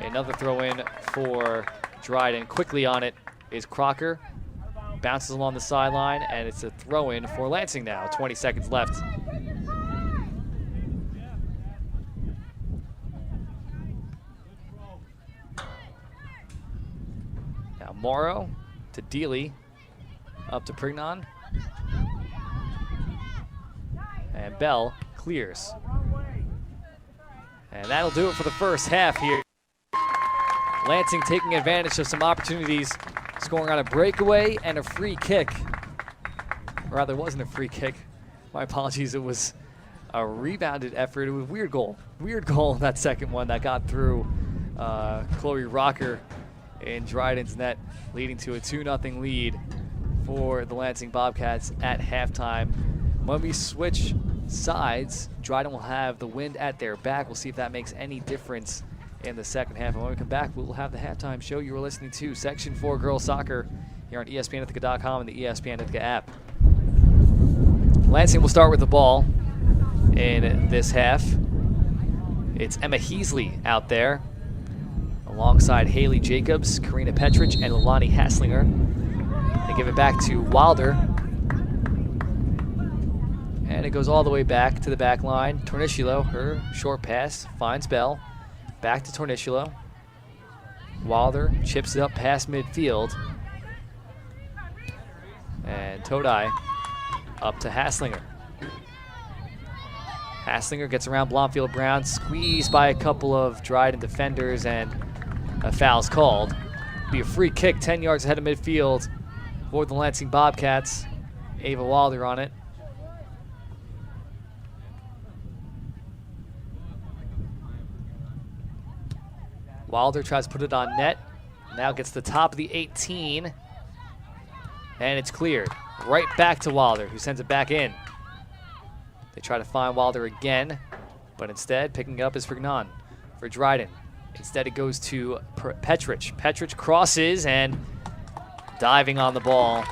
Speaker 1: Another throw in for Dryden. Quickly on it is Crocker. Bounces along the sideline, and it's a throw in for Lansing now. 20 seconds left. Now Morrow to Dealey. Up to Prignon. And Bell clears. And that'll do it for the first half here. Lansing taking advantage of some opportunities, scoring on a breakaway and a free kick. Or rather, it wasn't a free kick. My apologies, it was a rebounded effort. It was a weird goal. Weird goal, that second one that got through Chloe Rocker in Dryden's net, leading to a 2-0 lead for the Lansing Bobcats at halftime. When we switch sides, Dryden will have the wind at their back. We'll see if that makes any difference in the second half. And when we come back, we will have the halftime show. You are listening to Section 4 Girls Soccer here on ESPNIthaca.com and the ESPN Ithaca app. Lansing will start with the ball in this half. It's Emma Heasley out there alongside Haley Jacobs, Karina Petrich, and Lilani Hasslinger. They give it back to Wilder. And it goes all the way back to the back line. Tornicello, her short pass, finds Bell. Back to Tornicello. Wilder chips it up past midfield. And Todai up to Hasslinger. Hasslinger gets around Blomfield Brown, squeezed by a couple of Dryden defenders, and a foul's called. Be a free kick 10 yards ahead of midfield for the Lansing Bobcats. Ava Wilder on it. Wilder tries to put it on net. Now gets the top of the 18. And it's cleared. Right back to Wilder, who sends it back in. They try to find Wilder again, but instead picking it up is Prignon for Dryden. Instead it goes to Petrich. Petrich crosses, and diving on the ball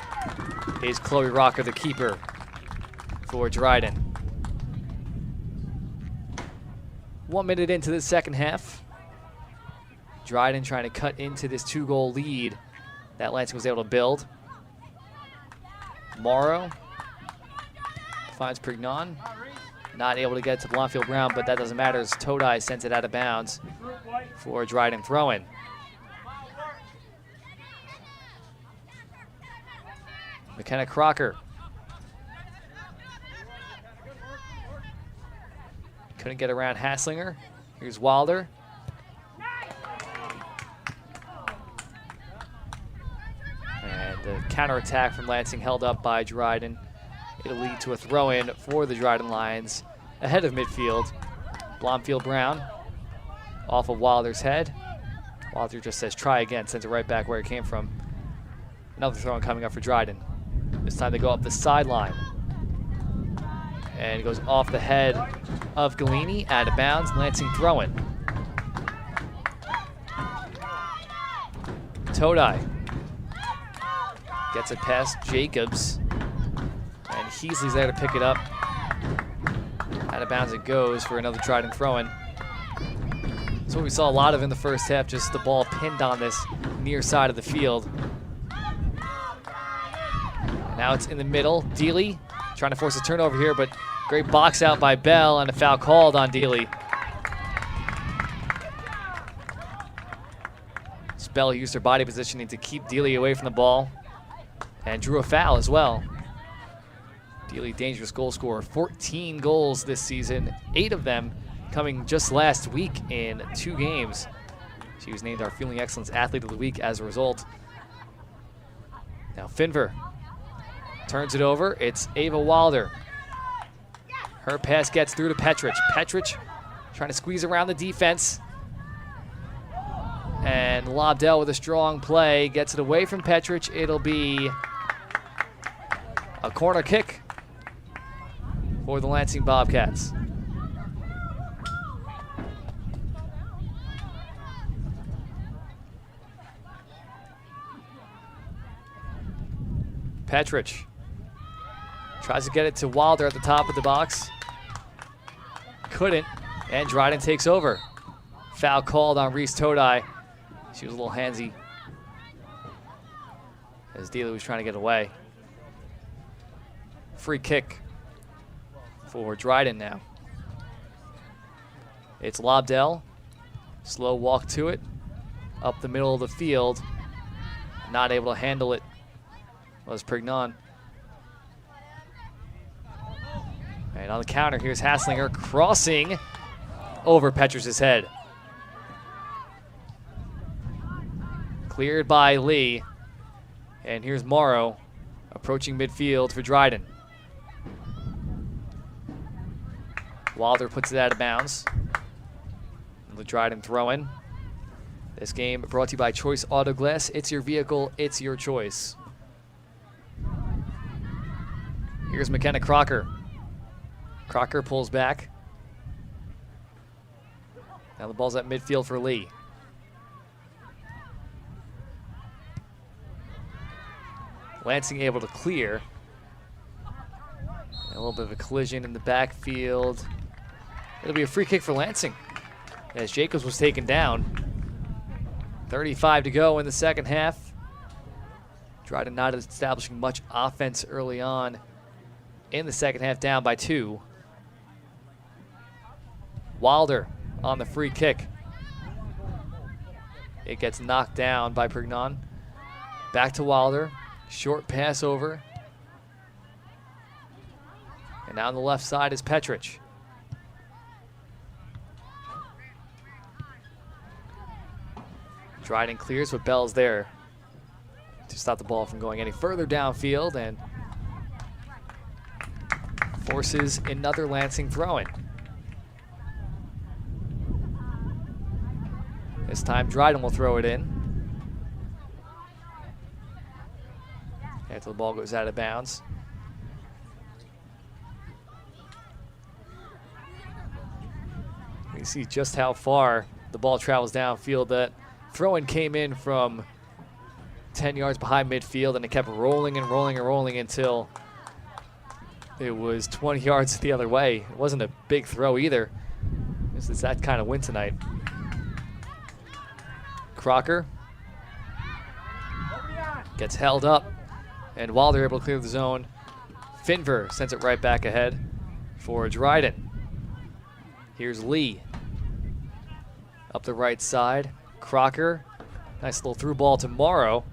Speaker 1: is Chloe Rocker, the keeper for Dryden. 1 minute into the second half. Dryden trying to cut into this 2-goal lead that Lansing was able to build. Morrow finds Prignon. Not able to get to Blomfield Brown, but that doesn't matter as Todai sends it out of bounds for a Dryden throw-in. McKenna Crocker. Couldn't get around Hasslinger. Here's Wilder. And the counterattack from Lansing held up by Dryden. It'll lead to a throw-in for the Dryden Lions ahead of midfield. Blomfield Brown off of Wilder's head. Walter just says try again, sends it right back where it came from. Another throw coming up for Dryden. This time they go up the sideline. And it goes off the head of Galini, out of bounds, Lansing throwing. Todai gets it past Jacobs, and Heasley's there to pick it up. Out of bounds it goes for another Dryden throw-in. That's what we saw a lot of in the first half, just the ball pinned on this near side of the field. Now it's in the middle. Dealey trying to force a turnover here, but great box out by Bell and a foul called on Dealey. Bell used her body positioning to keep Dealey away from the ball and drew a foul as well. Dealey, dangerous goal scorer, 14 goals this season, 8 of them coming just last week in 2 games. She was named our Fielding Excellence Athlete of the Week as a result. Now Finver turns it over. It's Ava Wilder. Her pass gets through to Petrich. Petrich trying to squeeze around the defense. And Lobdell with a strong play gets it away from Petrich. It'll be a corner kick for the Lansing Bobcats. Petrich tries to get it to Wilder at the top of the box. Couldn't, and Dryden takes over. Foul called on Reese Todai. She was a little handsy as Dealey was trying to get away. Free kick for Dryden now. It's Lobdell. Slow walk to it. Up the middle of the field. Not able to handle it was Prignon. And on the counter, here's Hasslinger crossing over Petrich's head. Cleared by Lee. And here's Morrow approaching midfield for Dryden. Wilder puts it out of bounds. The Dryden throw-in. This game brought to you by Choice Auto Glass. It's your vehicle, it's your choice. Here's McKenna Crocker. Crocker pulls back. Now the ball's at midfield for Lee. Lansing able to clear. A little bit of a collision in the backfield. It'll be a free kick for Lansing as Jacobs was taken down. 35 to go in the second half. Dryden not establishing much offense early on in the second half, down by 2. Wilder on the free kick. It gets knocked down by Prignon. Back to Wilder. Short pass over. And now on the left side is Petrich. Dryden clears, but Bell's there to stop the ball from going any further downfield and forces another Lansing throw-in. This time Dryden will throw it in. After the ball goes out of bounds. You see just how far the ball travels downfield. That throw-in came in from 10 yards behind midfield, and it kept rolling and rolling and rolling until it was 20 yards the other way. It wasn't a big throw either. It's that kind of win tonight. Crocker gets held up, and Wilder able to clear the zone. Finver sends it right back ahead for Dryden. Here's Lee. Up the right side. Crocker. Nice little through ball to Morrow.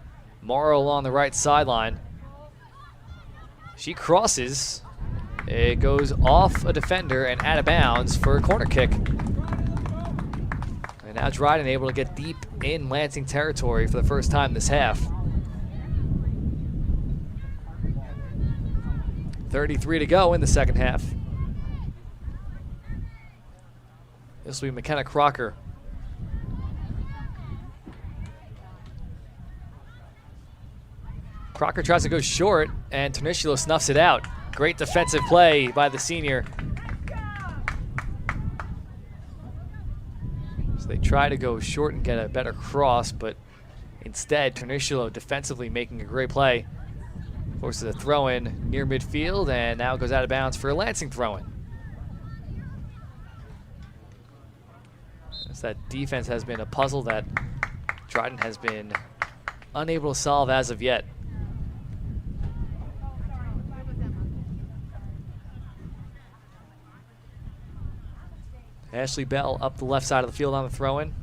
Speaker 1: Morrow along the right sideline. She crosses. It goes off a defender and out of bounds for a corner kick. And now Dryden able to get deep in Lansing territory for the first time this half. 33 to go in the second half. This will be McKenna Crocker. Crocker tries to go short, and Torniciolo snuffs it out. Great defensive play by the senior. So they try to go short and get a better cross, but instead, Torniciolo defensively making a great play. Forces a throw-in near midfield, and now goes out of bounds for a Lansing throw-in. That defense has been a puzzle that Dryden has been unable to solve as of yet. Ashley Bell up the left side of the field on the throw-in.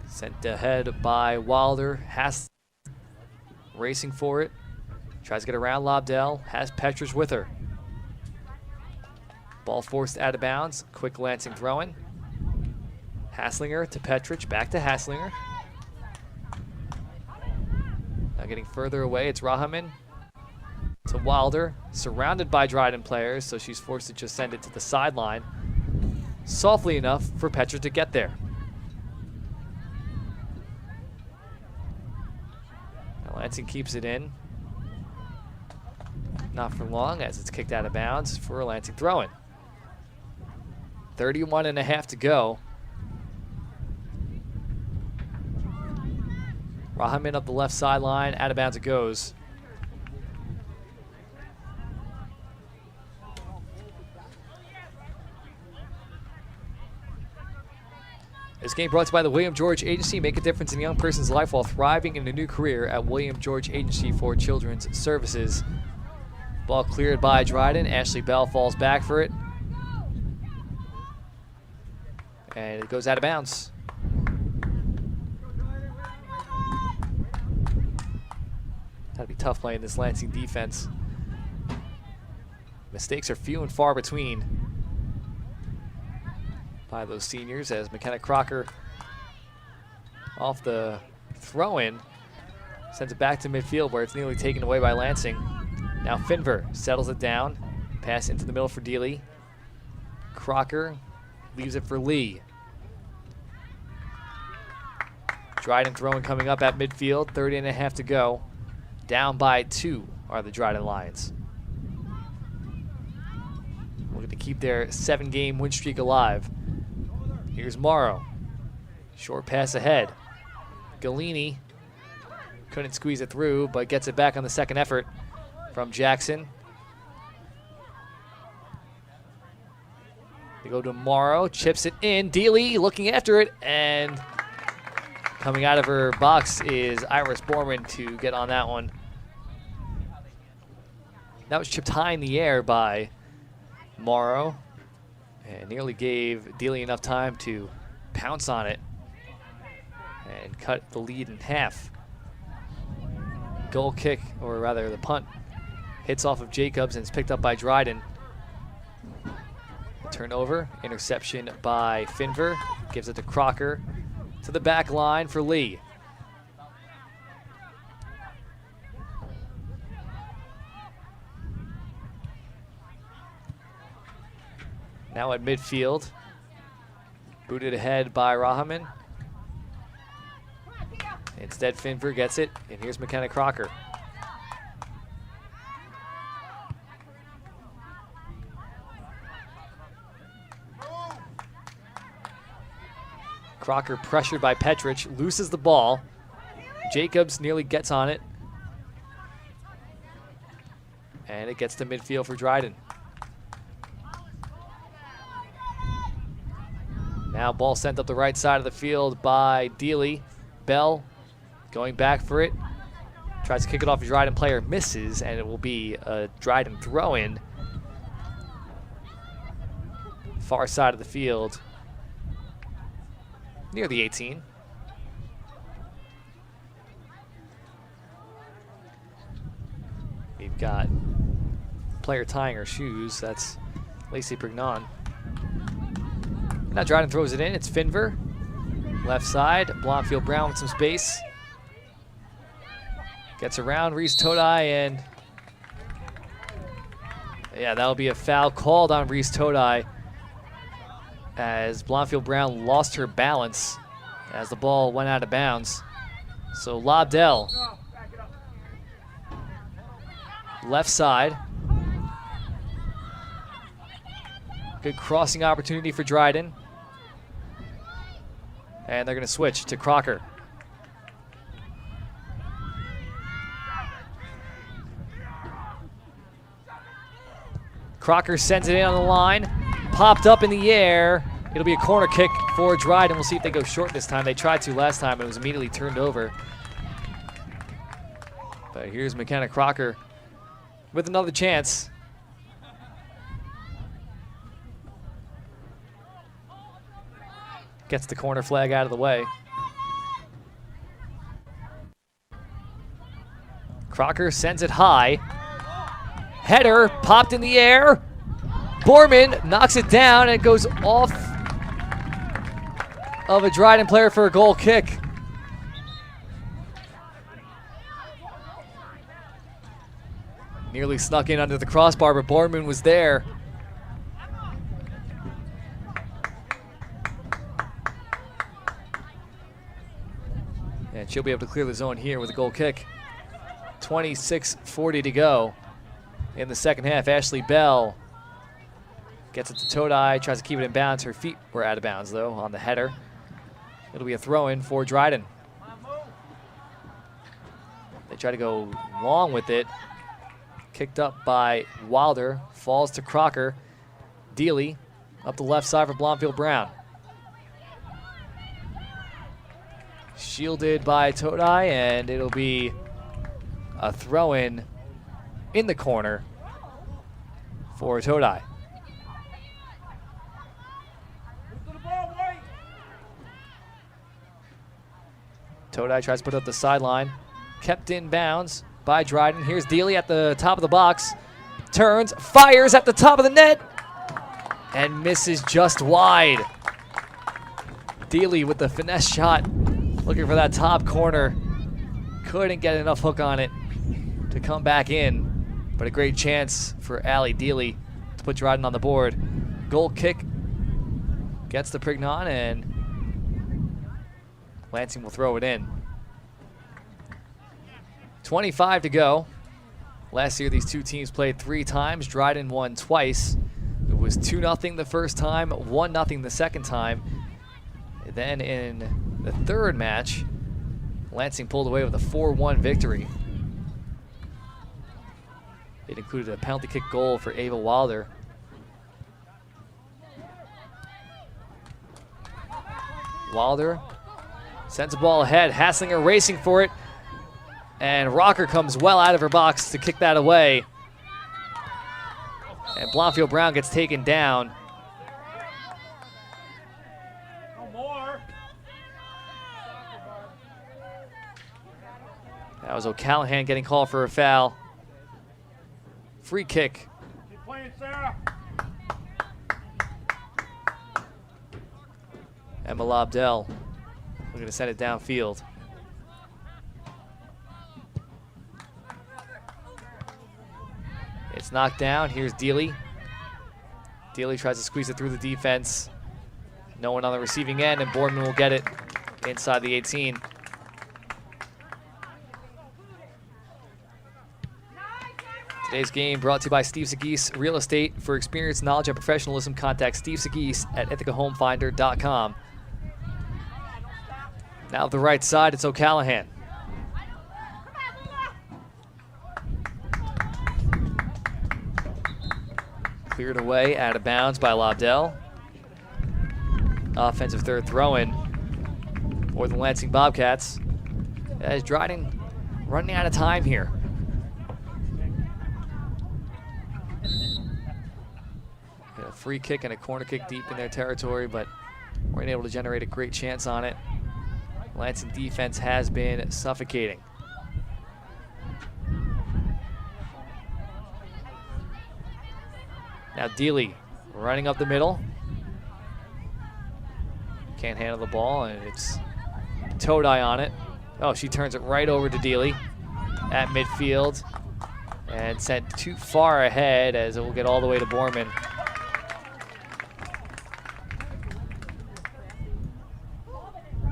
Speaker 1: Sent ahead by Wilder. Has racing for it. Tries to get around Lobdell. Has Petrich with her. Ball forced out of bounds. Quick Lansing throw-in. Haslinger to Petrich. Back to Haslinger. Now getting further away, it's Rahaman to Wilder. Surrounded by Dryden players, so she's forced to just send it to the sideline. Softly enough for Petrich to get there. Now Lansing keeps it in. Not for long as it's kicked out of bounds for a Lansing throw-in. 31.5 to go. Rahaman up the left sideline, out of bounds it goes. This game brought to you by the William George Agency. Make a difference in a young person's life while thriving in a new career at William George Agency for Children's Services. Ball cleared by Dryden. Ashley Bell falls back for it. And it goes out of bounds. That'd be tough playing this Lansing defense. Mistakes are few and far between by those seniors as McKenna Crocker off the throw-in sends it back to midfield where it's nearly taken away by Lansing. Now Finver settles it down. Pass into the middle for Dealey. Crocker leaves it for Lee. Dryden throwing coming up at midfield. 30.5 to go. Down by 2 are the Dryden Lions. Looking to keep their 7-game win streak alive. Here's Morrow. Short pass ahead. Galini couldn't squeeze it through, but gets it back on the second effort from Jackson. They go to Morrow, chips it in. Dealey looking after it, and coming out of her box is Iris Borman to get on that one. That was chipped high in the air by Morrow and nearly gave Dealey enough time to pounce on it and cut the lead in half. Goal kick, or rather the punt, hits off of Jacobs and is picked up by Dryden. Turnover, interception by Finver, gives it to Crocker. To the back line for Lee. Now at midfield. Booted ahead by Rahaman. Instead, Finver gets it, and here's McKenna Crocker. Crocker pressured by Petrich, loses the ball. Jacobs nearly gets on it. And it gets to midfield for Dryden. Now ball sent up the right side of the field by Dealey. Bell going back for it. Tries to kick it off a Dryden player, misses, and it will be a Dryden throw-in. Far side of the field. Near the 18. We've got player tying her shoes. That's Lacey Prignon. Now Dryden throws it in. It's Finver. Left side. Blomfield Brown with some space. Gets around Reese Todai, and yeah, that'll be a foul called on Reese Todai as Blomfield Brown lost her balance as the ball went out of bounds. So Lobdell left side. Good crossing opportunity for Dryden. And they're going to switch to Crocker. Crocker sends it in on the line. Popped up in the air. It'll be a corner kick for Dryden. We'll see if they go short this time. They tried to last time. It was immediately turned over. But here's McKenna Crocker with another chance. Gets the corner flag out of the way. Crocker sends it high. Header popped in the air. Borman knocks it down, and it goes off of a Dryden player for a goal kick. Nearly snuck in under the crossbar, but Borman was there. And she'll be able to clear the zone here with a goal kick. 26:40 to go in the second half. Ashley Bell gets it to Todai, tries to keep it in bounds. Her feet were out of bounds, though, on the header. It'll be a throw-in for Dryden. They try to go long with it. Kicked up by Wilder, falls to Crocker. Dealey up the left side for Blomfield Brown. Shielded by Todai, and it'll be a throw-in in the corner for Todai. Todai tries to put up the sideline. Kept in bounds by Dryden. Here's Dealey at the top of the box. Turns, fires at the top of the net, and misses just wide. Dealey with the finesse shot, looking for that top corner. Couldn't get enough hook on it to come back in, but a great chance for Allie Dealey to put Dryden on the board. Goal kick gets the Prignon, and Lansing will throw it in. 25 to go. Last year, these two teams played 3 times. Dryden won twice. It was 2-0 the first time, 1-0 the second time. Then in the third match, Lansing pulled away with a 4-1 victory. It included a penalty kick goal for Ava Wilder. Wilder sends the ball ahead. Hasslinger racing for it. And Rocker comes well out of her box to kick that away. And Blomfield Brown gets taken down. That was O'Callahan getting called for a foul. Free kick.
Speaker 2: Keep playing, Sarah.
Speaker 1: Emma Lobdell looking to send it downfield. It's knocked down. Here's Dealey. Dealey tries to squeeze it through the defense. No one on the receiving end, and Boardman will get it inside the 18. Today's game brought to you by Steve Seguis Real Estate. For experience, knowledge, and professionalism, contact Steve Seguis at ithacahomefinder.com. Now the right side, it's O'Callahan. Cleared away, out of bounds by Lobdell. Offensive third throw-in for the Lansing Bobcats. As Dryden running out of time here. Got a free kick and a corner kick deep in their territory, but weren't able to generate a great chance on it. Lansing defense has been suffocating. Now Dealey running up the middle. Can't handle the ball, and it's Todai on it. Oh, she turns it right over to Dealey at midfield and sent too far ahead, as it will get all the way to Borman.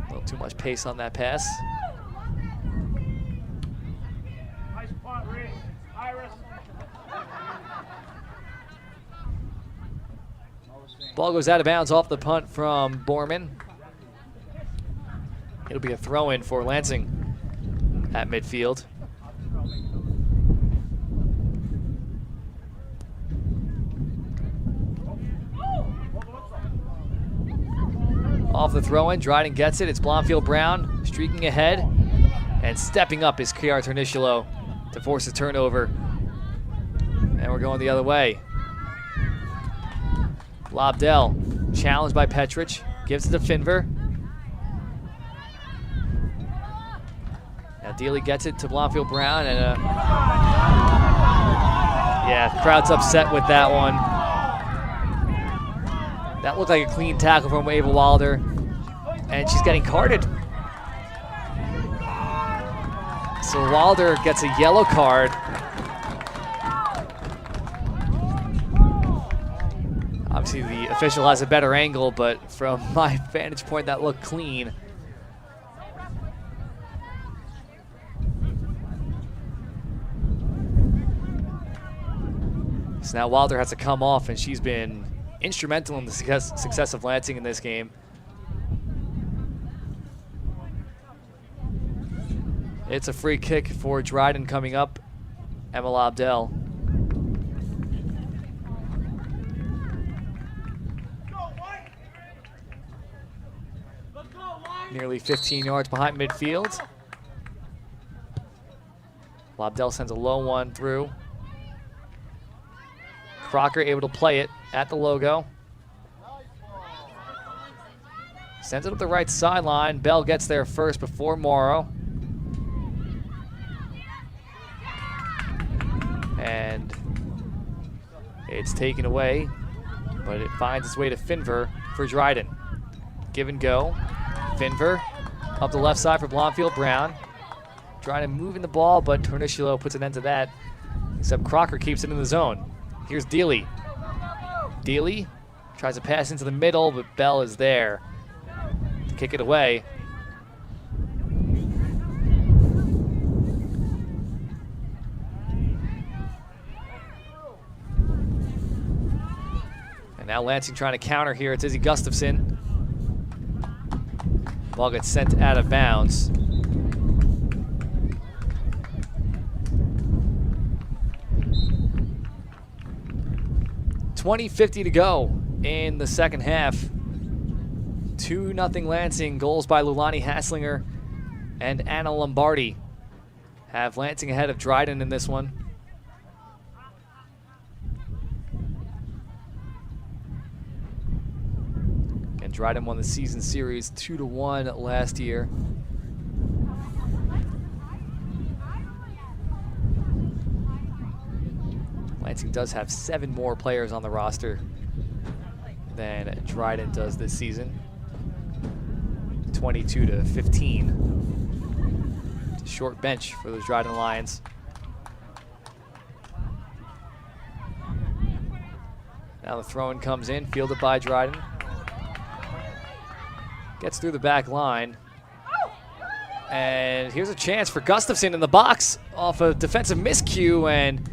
Speaker 1: A little too much pace on that pass.
Speaker 2: Nice punt, Reese. Iris.
Speaker 1: Ball goes out of bounds off the punt from Borman. It'll be a throw-in for Lansing at midfield. Off the throw-in, Dryden gets it. It's Blomfield Brown streaking ahead, and stepping up is Kiara Torniciolo to force a turnover. And we're going the other way. Lobdell challenged by Petrich, gives it to Finver. Now Dealey gets it to Blomfield Brown, and yeah, the crowd's upset with that one. That looked like a clean tackle from Ava Wilder, and she's getting carded. So Wilder gets a yellow card. Obviously the official has a better angle, but from my vantage point that looked clean. So now Wilder has to come off, and she's been instrumental in the success of Lansing in this game. It's a free kick for Dryden coming up. Emma Lobdell. Nearly 15 yards behind midfield. Lobdell sends a low one through. Crocker able to play it at the logo. Sends it up the right sideline. Bell gets there first before Morrow. And it's taken away, but it finds its way to Finver for Dryden. Give and go. Finver up the left side for Blomfield Brown. Dryden moving the ball, but Torniciolo puts an end to that, except Crocker keeps it in the zone. Here's Dealey. Dealey tries to pass into the middle, but Bell is there to kick it away. And now Lansing trying to counter here. It's Izzy Gustafson. Ball gets sent out of bounds. .50 to go in the second half. 2-0 Lansing. Goals by Lulani Hasslinger and Anna Lombardi have Lansing ahead of Dryden in this one. And Dryden won the season series 2-1 last year. Lansing does have 7 more players on the roster than Dryden does this season. 22-15. It's a short bench for those Dryden Lions. Now the throw-in comes in, fielded by Dryden. Gets through the back line. And here's a chance for Gustafson in the box off a defensive miscue, and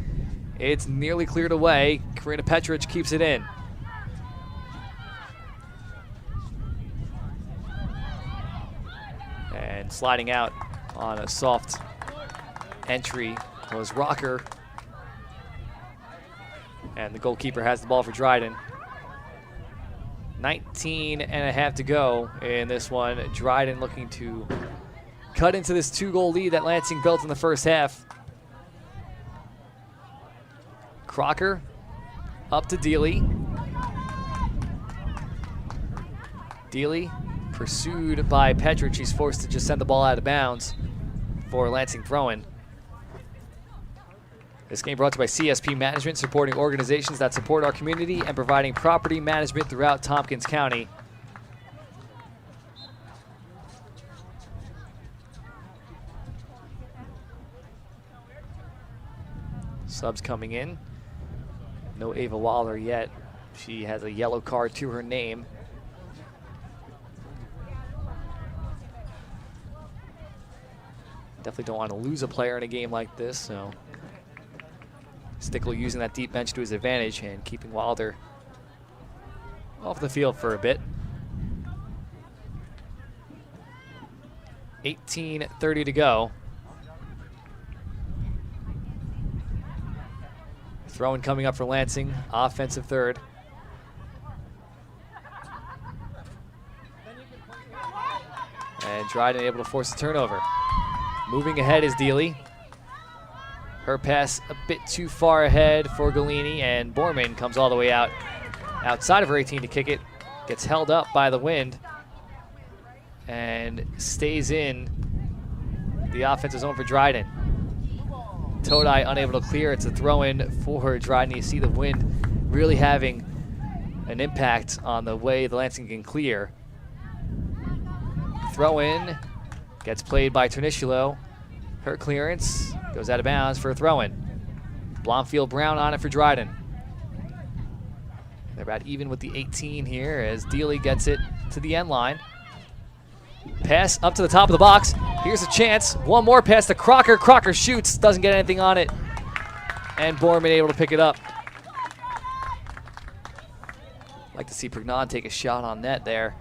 Speaker 1: it's nearly cleared away. Karina Petrich keeps it in. And sliding out on a soft entry was Rocker. And the goalkeeper has the ball for Dryden. 19.5 to go in this one. Dryden looking to cut into this 2-goal lead that Lansing built in the first half. Crocker up to Dealey. Dealey pursued by Petrich. He's forced to just send the ball out of bounds for Lansing throw-in. This game brought to you by CSP Management, supporting organizations that support our community and providing property management throughout Tompkins County. Subs coming in. No Ava Wilder yet. She has a yellow card to her name. Definitely don't want to lose a player in a game like this, so Stickle using that deep bench to his advantage and keeping Wilder off the field for a bit. 18:30 to go. Throwing coming up for Lansing, offensive third. And Dryden able to force a turnover. Moving ahead is Deely. Her pass a bit too far ahead for Galini, and Borman comes all the way out outside of her 18 to kick it. Gets held up by the wind and stays in the offensive zone for Dryden. Todai unable to clear. It's a throw-in for Dryden. You see the wind really having an impact on the way the Lansing can clear. Throw-in gets played by Torniciolo. Her clearance goes out of bounds for a throw-in. Blomfield Brown on it for Dryden. They're about even with the 18 here as Deely gets it to the end line. Pass up to the top of the box. Here's a chance. One more pass to Crocker. Crocker shoots, doesn't get anything on it. And Borman able to pick it up. Like to see Prignon take a shot on net there.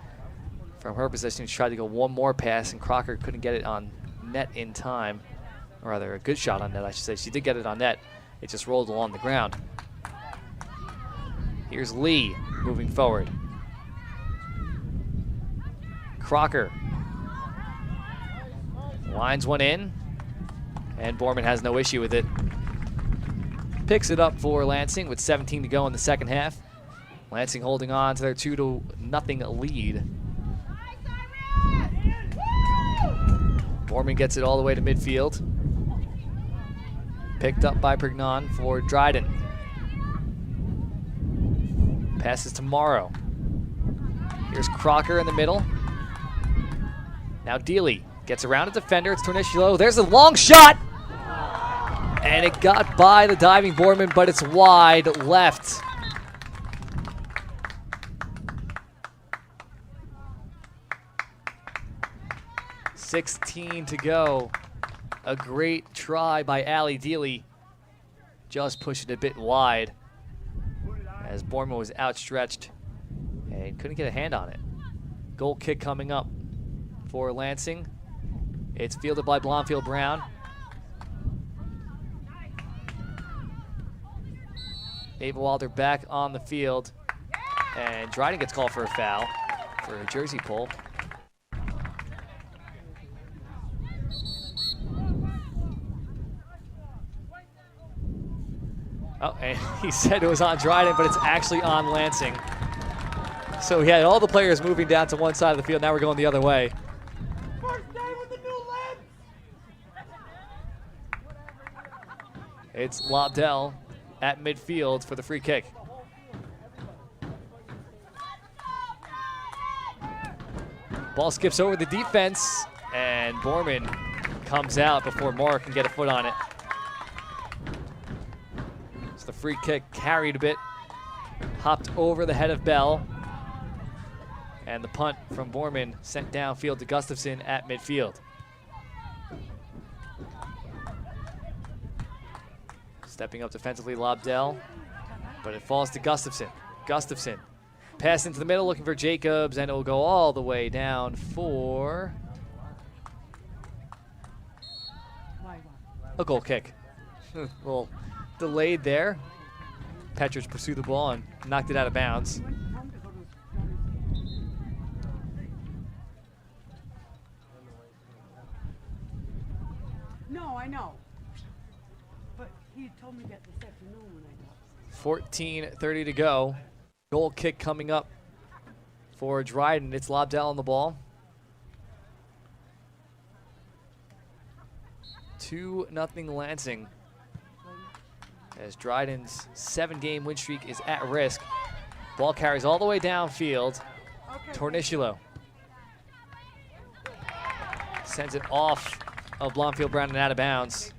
Speaker 1: From her position, she tried to go one more pass, and Crocker couldn't get it on net in time. Or rather, a good shot on net, I should say. She did get it on net. It just rolled along the ground. Here's Lee moving forward. Crocker lines one in, and Borman has no issue with it. Picks it up for Lansing with 17 to go in the second half. Lansing holding on to their 2-0 lead. Borman gets it all the way to midfield. Picked up by Prignon for Dryden. Passes to Morrow. Here's Crocker in the middle. Now Deely gets around a defender. It's Torniciolo. There's a long shot! And it got by the diving Borman, but it's wide left. $16 to go. A great try by Allie Deely. Just pushed it a bit wide as Borman was outstretched and couldn't get a hand on it. Goal kick coming up for Lansing. It's fielded by Blomfield Brown. Ava Wilder back on the field. And Dryden gets called for a foul for a jersey pull. Oh, and he said it was on Dryden, but it's actually on Lansing. So he had all the players moving down to one side of the field. Now we're going the other way.
Speaker 2: First day with the new lens.
Speaker 1: It's Lobdell at midfield for the free kick. Ball skips over the defense, and Borman comes out before Moore can get a foot on it. The free kick carried a bit, hopped over the head of Bell, and the punt from Borman sent downfield to Gustafson at midfield. Stepping up defensively, Lobdell, but it falls to Gustafson. Gustafson, pass into the middle, looking for Jacobs, and it will go all the way down for a goal kick. Well, delayed there. Petrich pursued the ball and knocked it out of bounds.
Speaker 2: No, I know. But he told me that this afternoon when I got.
Speaker 1: 14:30 to go. Goal kick coming up for Dryden. It's Lobdell on the ball. 2-0 Lansing, as Dryden's 7-game win streak is at risk. Ball carries all the way downfield. Torniciolo sends it off of Blomfield Brown and out of bounds.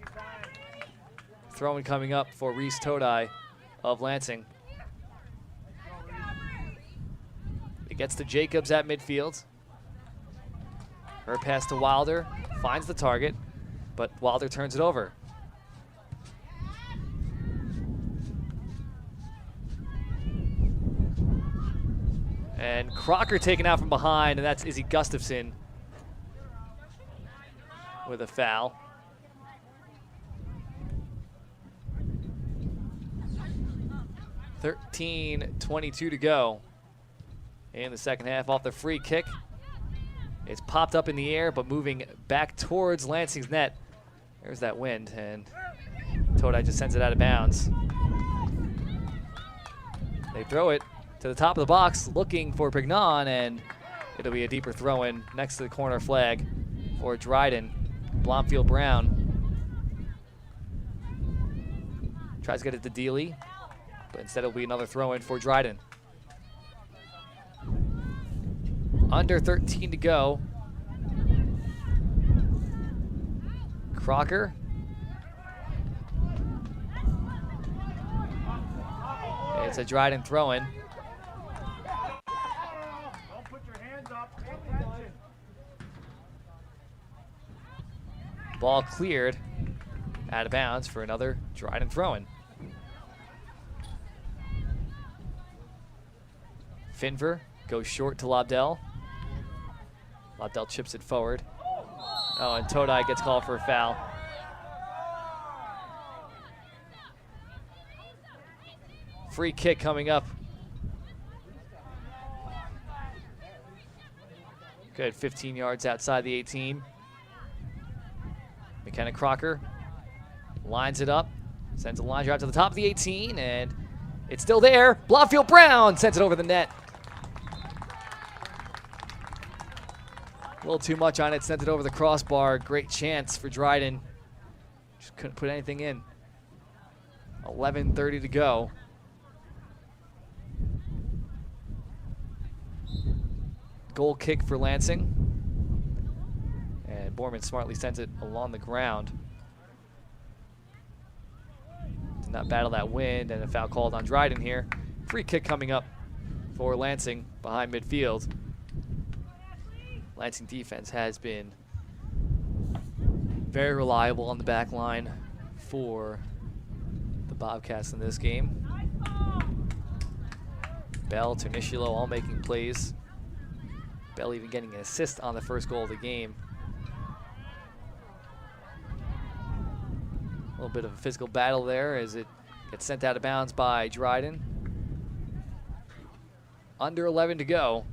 Speaker 1: Throwing coming up for Reese Todai of Lansing. It gets to Jacobs at midfield. Her pass to Wilder, finds the target, but Wilder turns it over. And Crocker taken out from behind, and that's Izzy Gustafson with a foul. .22 to go in the second half. Off the free kick, it's popped up in the air, but moving back towards Lansing's net. There's that wind, and Todai just sends it out of bounds. They throw it to the top of the box, looking for Pignon, and it'll be a deeper throw-in next to the corner flag for Dryden. Blomfield Brown tries to get it to Dealey, but instead it'll be another throw-in for Dryden. Under 13 to go. Crocker. It's a Dryden throw-in. Ball cleared out of bounds for another Dryden throw-in. Finver goes short to Lobdell. Lobdell chips it forward. Oh, and Todai gets called for a foul. Free kick coming up. Good, 15 yards outside the 18. McKenna Crocker lines it up, sends a line drive to the top of the 18, and it's still there. Blomfield Brown sends it over the net. A little too much on it, sent it over the crossbar. Great chance for Dryden. Just couldn't put anything in. 11:30 to go. Goal kick for Lansing. And Borman smartly sends it along the ground. Did not battle that wind, and a foul called on Dryden here. Free kick coming up for Lansing behind midfield. Lansing defense has been very reliable on the back line for the Bobcats in this game. Bell, Ternisciolo all making plays. Bell even getting an assist on the first goal of the game. A little bit of a physical battle there as it gets sent out of bounds by Dryden. Under 11 to go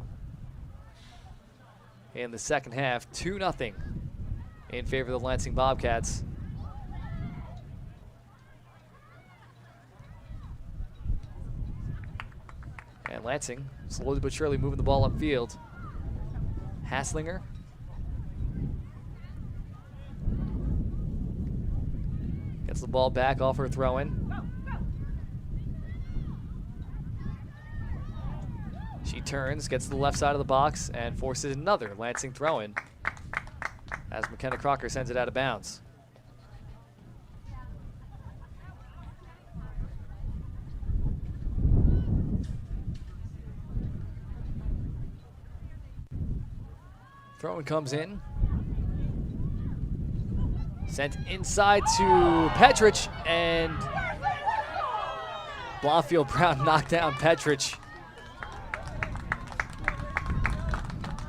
Speaker 1: in the second half. 2-0 in favor of the Lansing Bobcats. And Lansing slowly but surely moving the ball upfield. Hasslinger. Gets the ball back off her throw-in. She turns, gets to the left side of the box, and forces another Lansing throw-in as McKenna Crocker sends it out of bounds. Throw-in comes in. Sent inside to Petrich, and Blomfield Brown knocked down Petrich.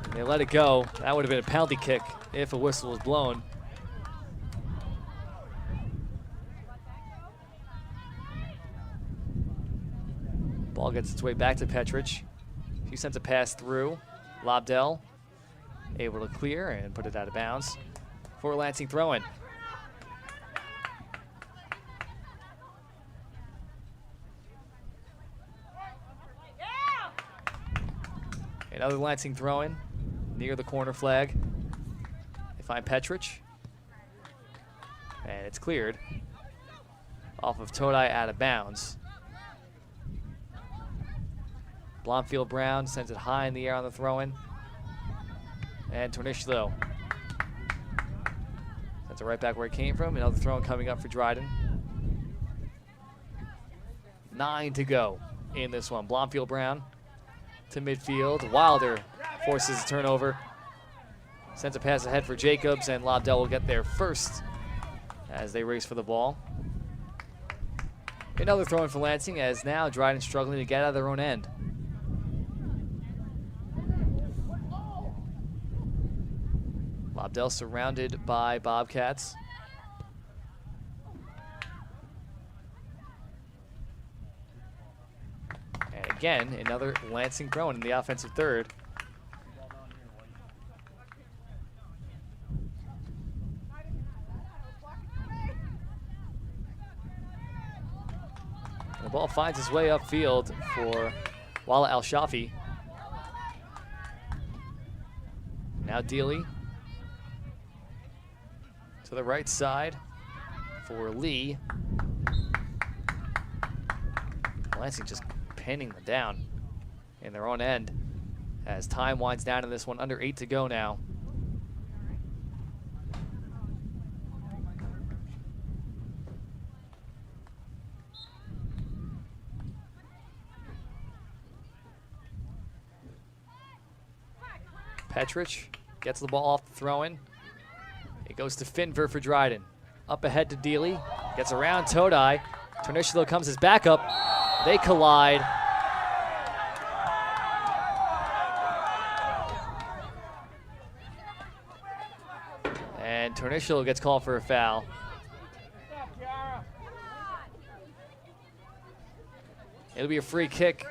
Speaker 1: And they let it go. That would have been a penalty kick if a whistle was blown. Ball gets its way back to Petrich. She sends a pass through. Lobdell able to clear and put it out of bounds for a Lansing throw-in. Another Lansing throw-in near the corner flag. They find Petrich. And it's cleared off of Todai out of bounds. Blomfield Brown sends it high in the air on the throw-in. And Tornishlo sends it right back where it came from. Another throw-in coming up for Dryden. 9 to go in this one. Blomfield Brown to midfield. Wilder forces a turnover. Sends a pass ahead for Jacobs, and Lobdell will get there first as they race for the ball. Another throw-in for Lansing, as now Dryden struggling to get out of their own end. Lobdell surrounded by Bobcats. And again, another Lansing throw in the offensive third. The ball finds its way upfield for Walla Al-Shafi. Now Dealey to the right side for Lee. Lansing just pinning them down in their own end as time winds down in this one. Under 8 to go now. Petrich gets the ball off the throw-in. It goes to Finver for Dryden. Up ahead to Dealey. Gets around Todai. Tornishlo comes his backup. They collide. And Tornishlo gets called for a foul. It'll be a free kick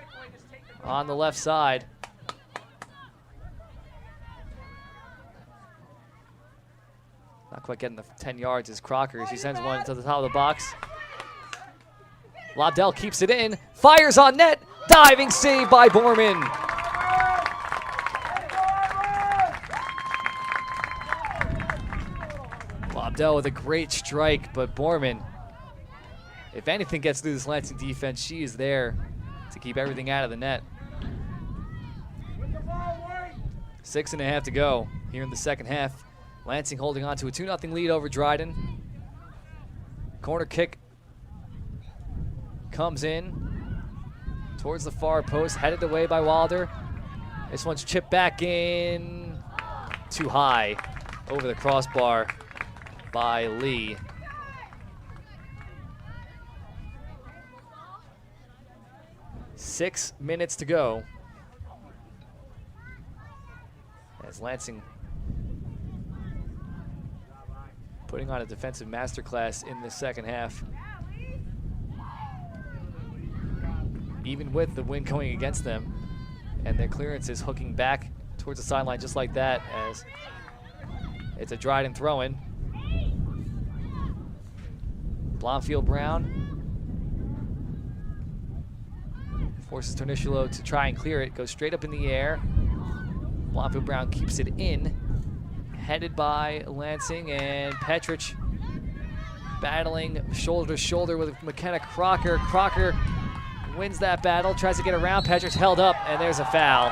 Speaker 1: on the left side. Not quite getting the 10 yards is Crocker as he sends one to the top of the box. Lobdell keeps it in, fires on net, diving save by Borman. Lobdell with a great strike, but Borman, if anything gets through this Lansing defense, she is there to keep everything out of the net. 6.5 to go here in the second half. Lansing holding on to a 2-0 lead over Dryden. Corner kick comes in towards the far post, headed away by Wilder. This one's chipped back in too high over the crossbar by Lee. Six minutes to go as Lansing putting on a defensive masterclass in the second half. Even with the wind going against them, and their clearance is hooking back towards the sideline just like that as it's a Dryden throw-in. Blomfield Brown forces Tornishlo to try and clear it, goes straight up in the air. Blomfield Brown keeps it in. Headed by Lansing, and Petrich battling shoulder to shoulder with McKenna Crocker. Crocker wins that battle, tries to get around. Petrich held up, and there's a foul.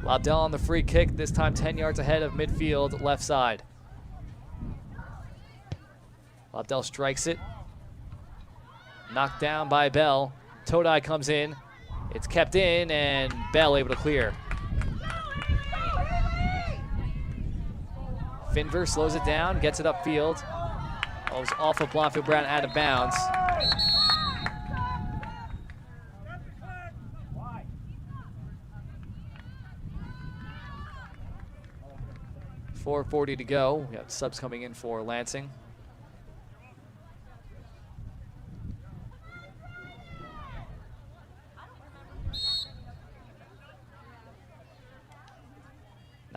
Speaker 1: Lobdell on the free kick, this time 10 yards ahead of midfield, left side. Lobdell strikes it. Knocked down by Bell. Todai comes in. It's kept in, and Bell able to clear. Finver slows it down, gets it upfield. Oh, it's off of Blomfield Brown, out of bounds. .440 to go. We have subs coming in for Lansing.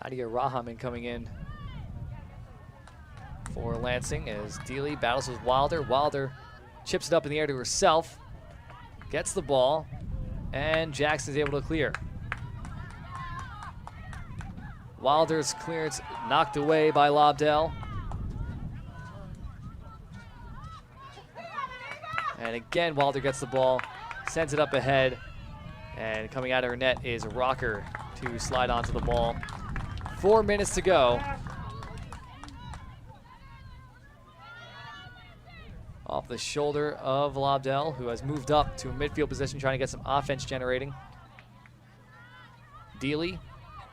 Speaker 1: Nadia Rahaman coming in for Lansing as Dealey battles with Wilder. Wilder chips it up in the air to herself, gets the ball, and Jackson's able to clear. Wilder's clearance knocked away by Lobdell. And again, Wilder gets the ball, sends it up ahead, and coming out of her net is Rocker to slide onto the ball. 4 minutes to go. Off the shoulder of Lobdell, who has moved up to a midfield position, trying to get some offense generating. Dealey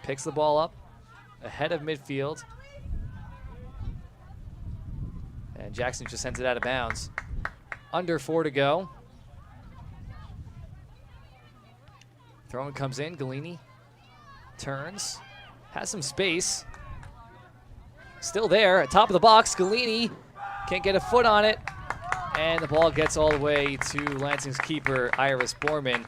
Speaker 1: picks the ball up ahead of midfield. And And Jackson just sends it out of bounds. Under 4 to go. Throwing comes in. Galini turns. Has some space. Still there at top of the box. Galini can't get a foot on it. And the ball gets all the way to Lansing's keeper, Iris Borman.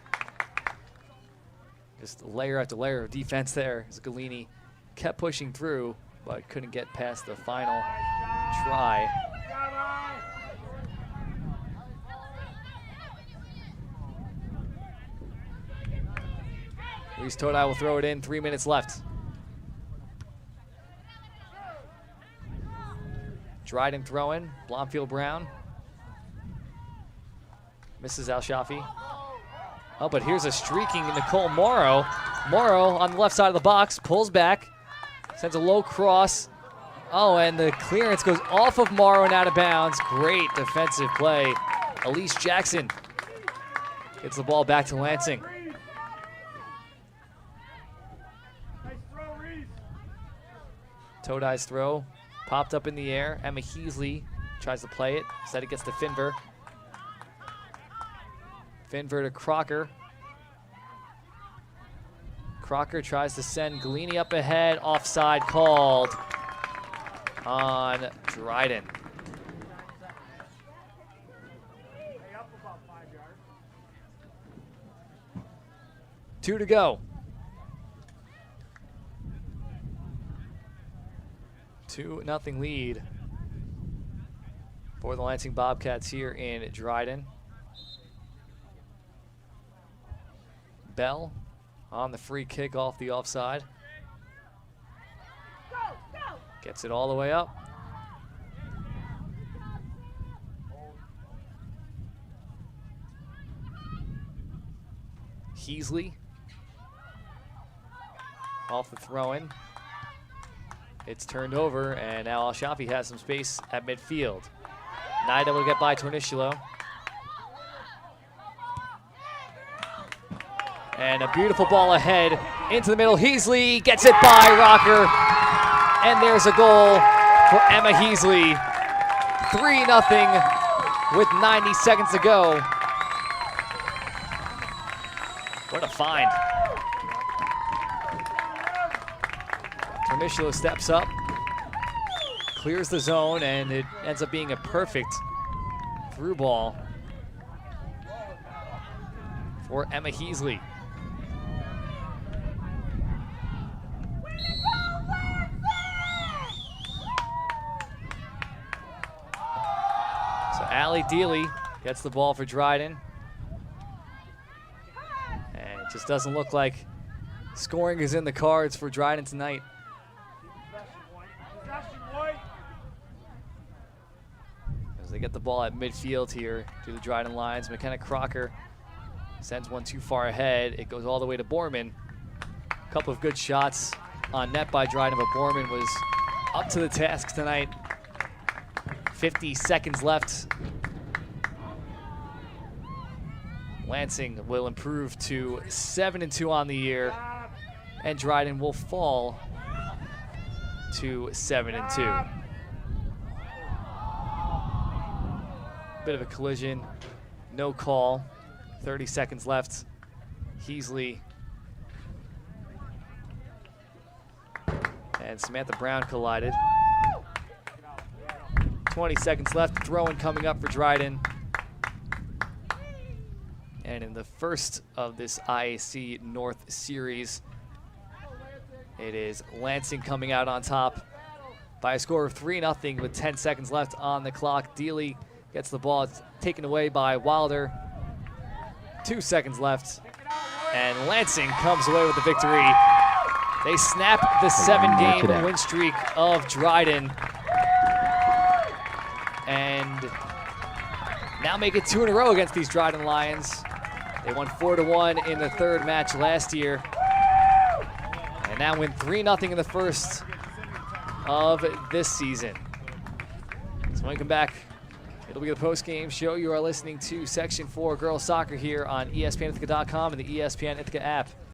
Speaker 1: Just layer after layer of defense there as Galini kept pushing through, but couldn't get past the final try. Reese Todai will throw it in, 3 minutes left. Dryden throwing, Blomfield Brown. Misses Al-Shafi. Oh, but here's a streaking Nicole Morrow. Morrow on the left side of the box, pulls back, sends a low cross. Oh, and the clearance goes off of Morrow and out of bounds. Great defensive play. Elise Jackson gets the ball back to Lansing. Todai's throw popped up in the air. Emma Heasley tries to play it. Instead it gets to Finver. Finver to Crocker. Crocker tries to send Galini up ahead. Offside called on Dryden. Two to go. 2-0 lead for the Lansing Bobcats here in Dryden. Bell on the free kick off the offside. Gets it all the way up. Heasley off the throw-in. It's turned over, and now Al-Shafi has some space at midfield. Not able to get by Tornishilo. And a beautiful ball ahead into the middle. Heasley gets it by Rocker. And there's a goal for Emma Heasley. 3-0 with 90 seconds to go. What a find. Tornishilo steps up, clears the zone, and it ends up being a perfect through ball for Emma Heasley. So Allie Dealey gets the ball for Dryden. And it just doesn't look like scoring is in the cards for Dryden tonight. As they get the ball at midfield here to the Dryden lines, McKenna Crocker sends one too far ahead. It goes all the way to Borman. A couple of good shots on net by Dryden, but Borman was up to the task tonight. 50 seconds left. Lansing will improve to 7-2 on the year, and Dryden will fall to 7-2. Bit of a collision, no call. 30 seconds left. Heasley and Samantha Brown collided. 20 seconds left. Throw-in coming up for Dryden. And in the first of this IAC North Series, it is Lansing coming out on top by a score of 3-0 with 10 seconds left on the clock. Dealey gets the ball. It's taken away by Wilder. 2 seconds left, and Lansing comes away with the victory. They snap the 7-game win streak of Dryden and now make it 2 in a row against these Dryden Lions. They won 4-1 in the third match last year, and now win 3-0 in the first of this season. So when we come back, it'll be the post-game show. You are listening to Section 4 Girls Soccer here on ESPNIthaca.com and the ESPN Ithaca app.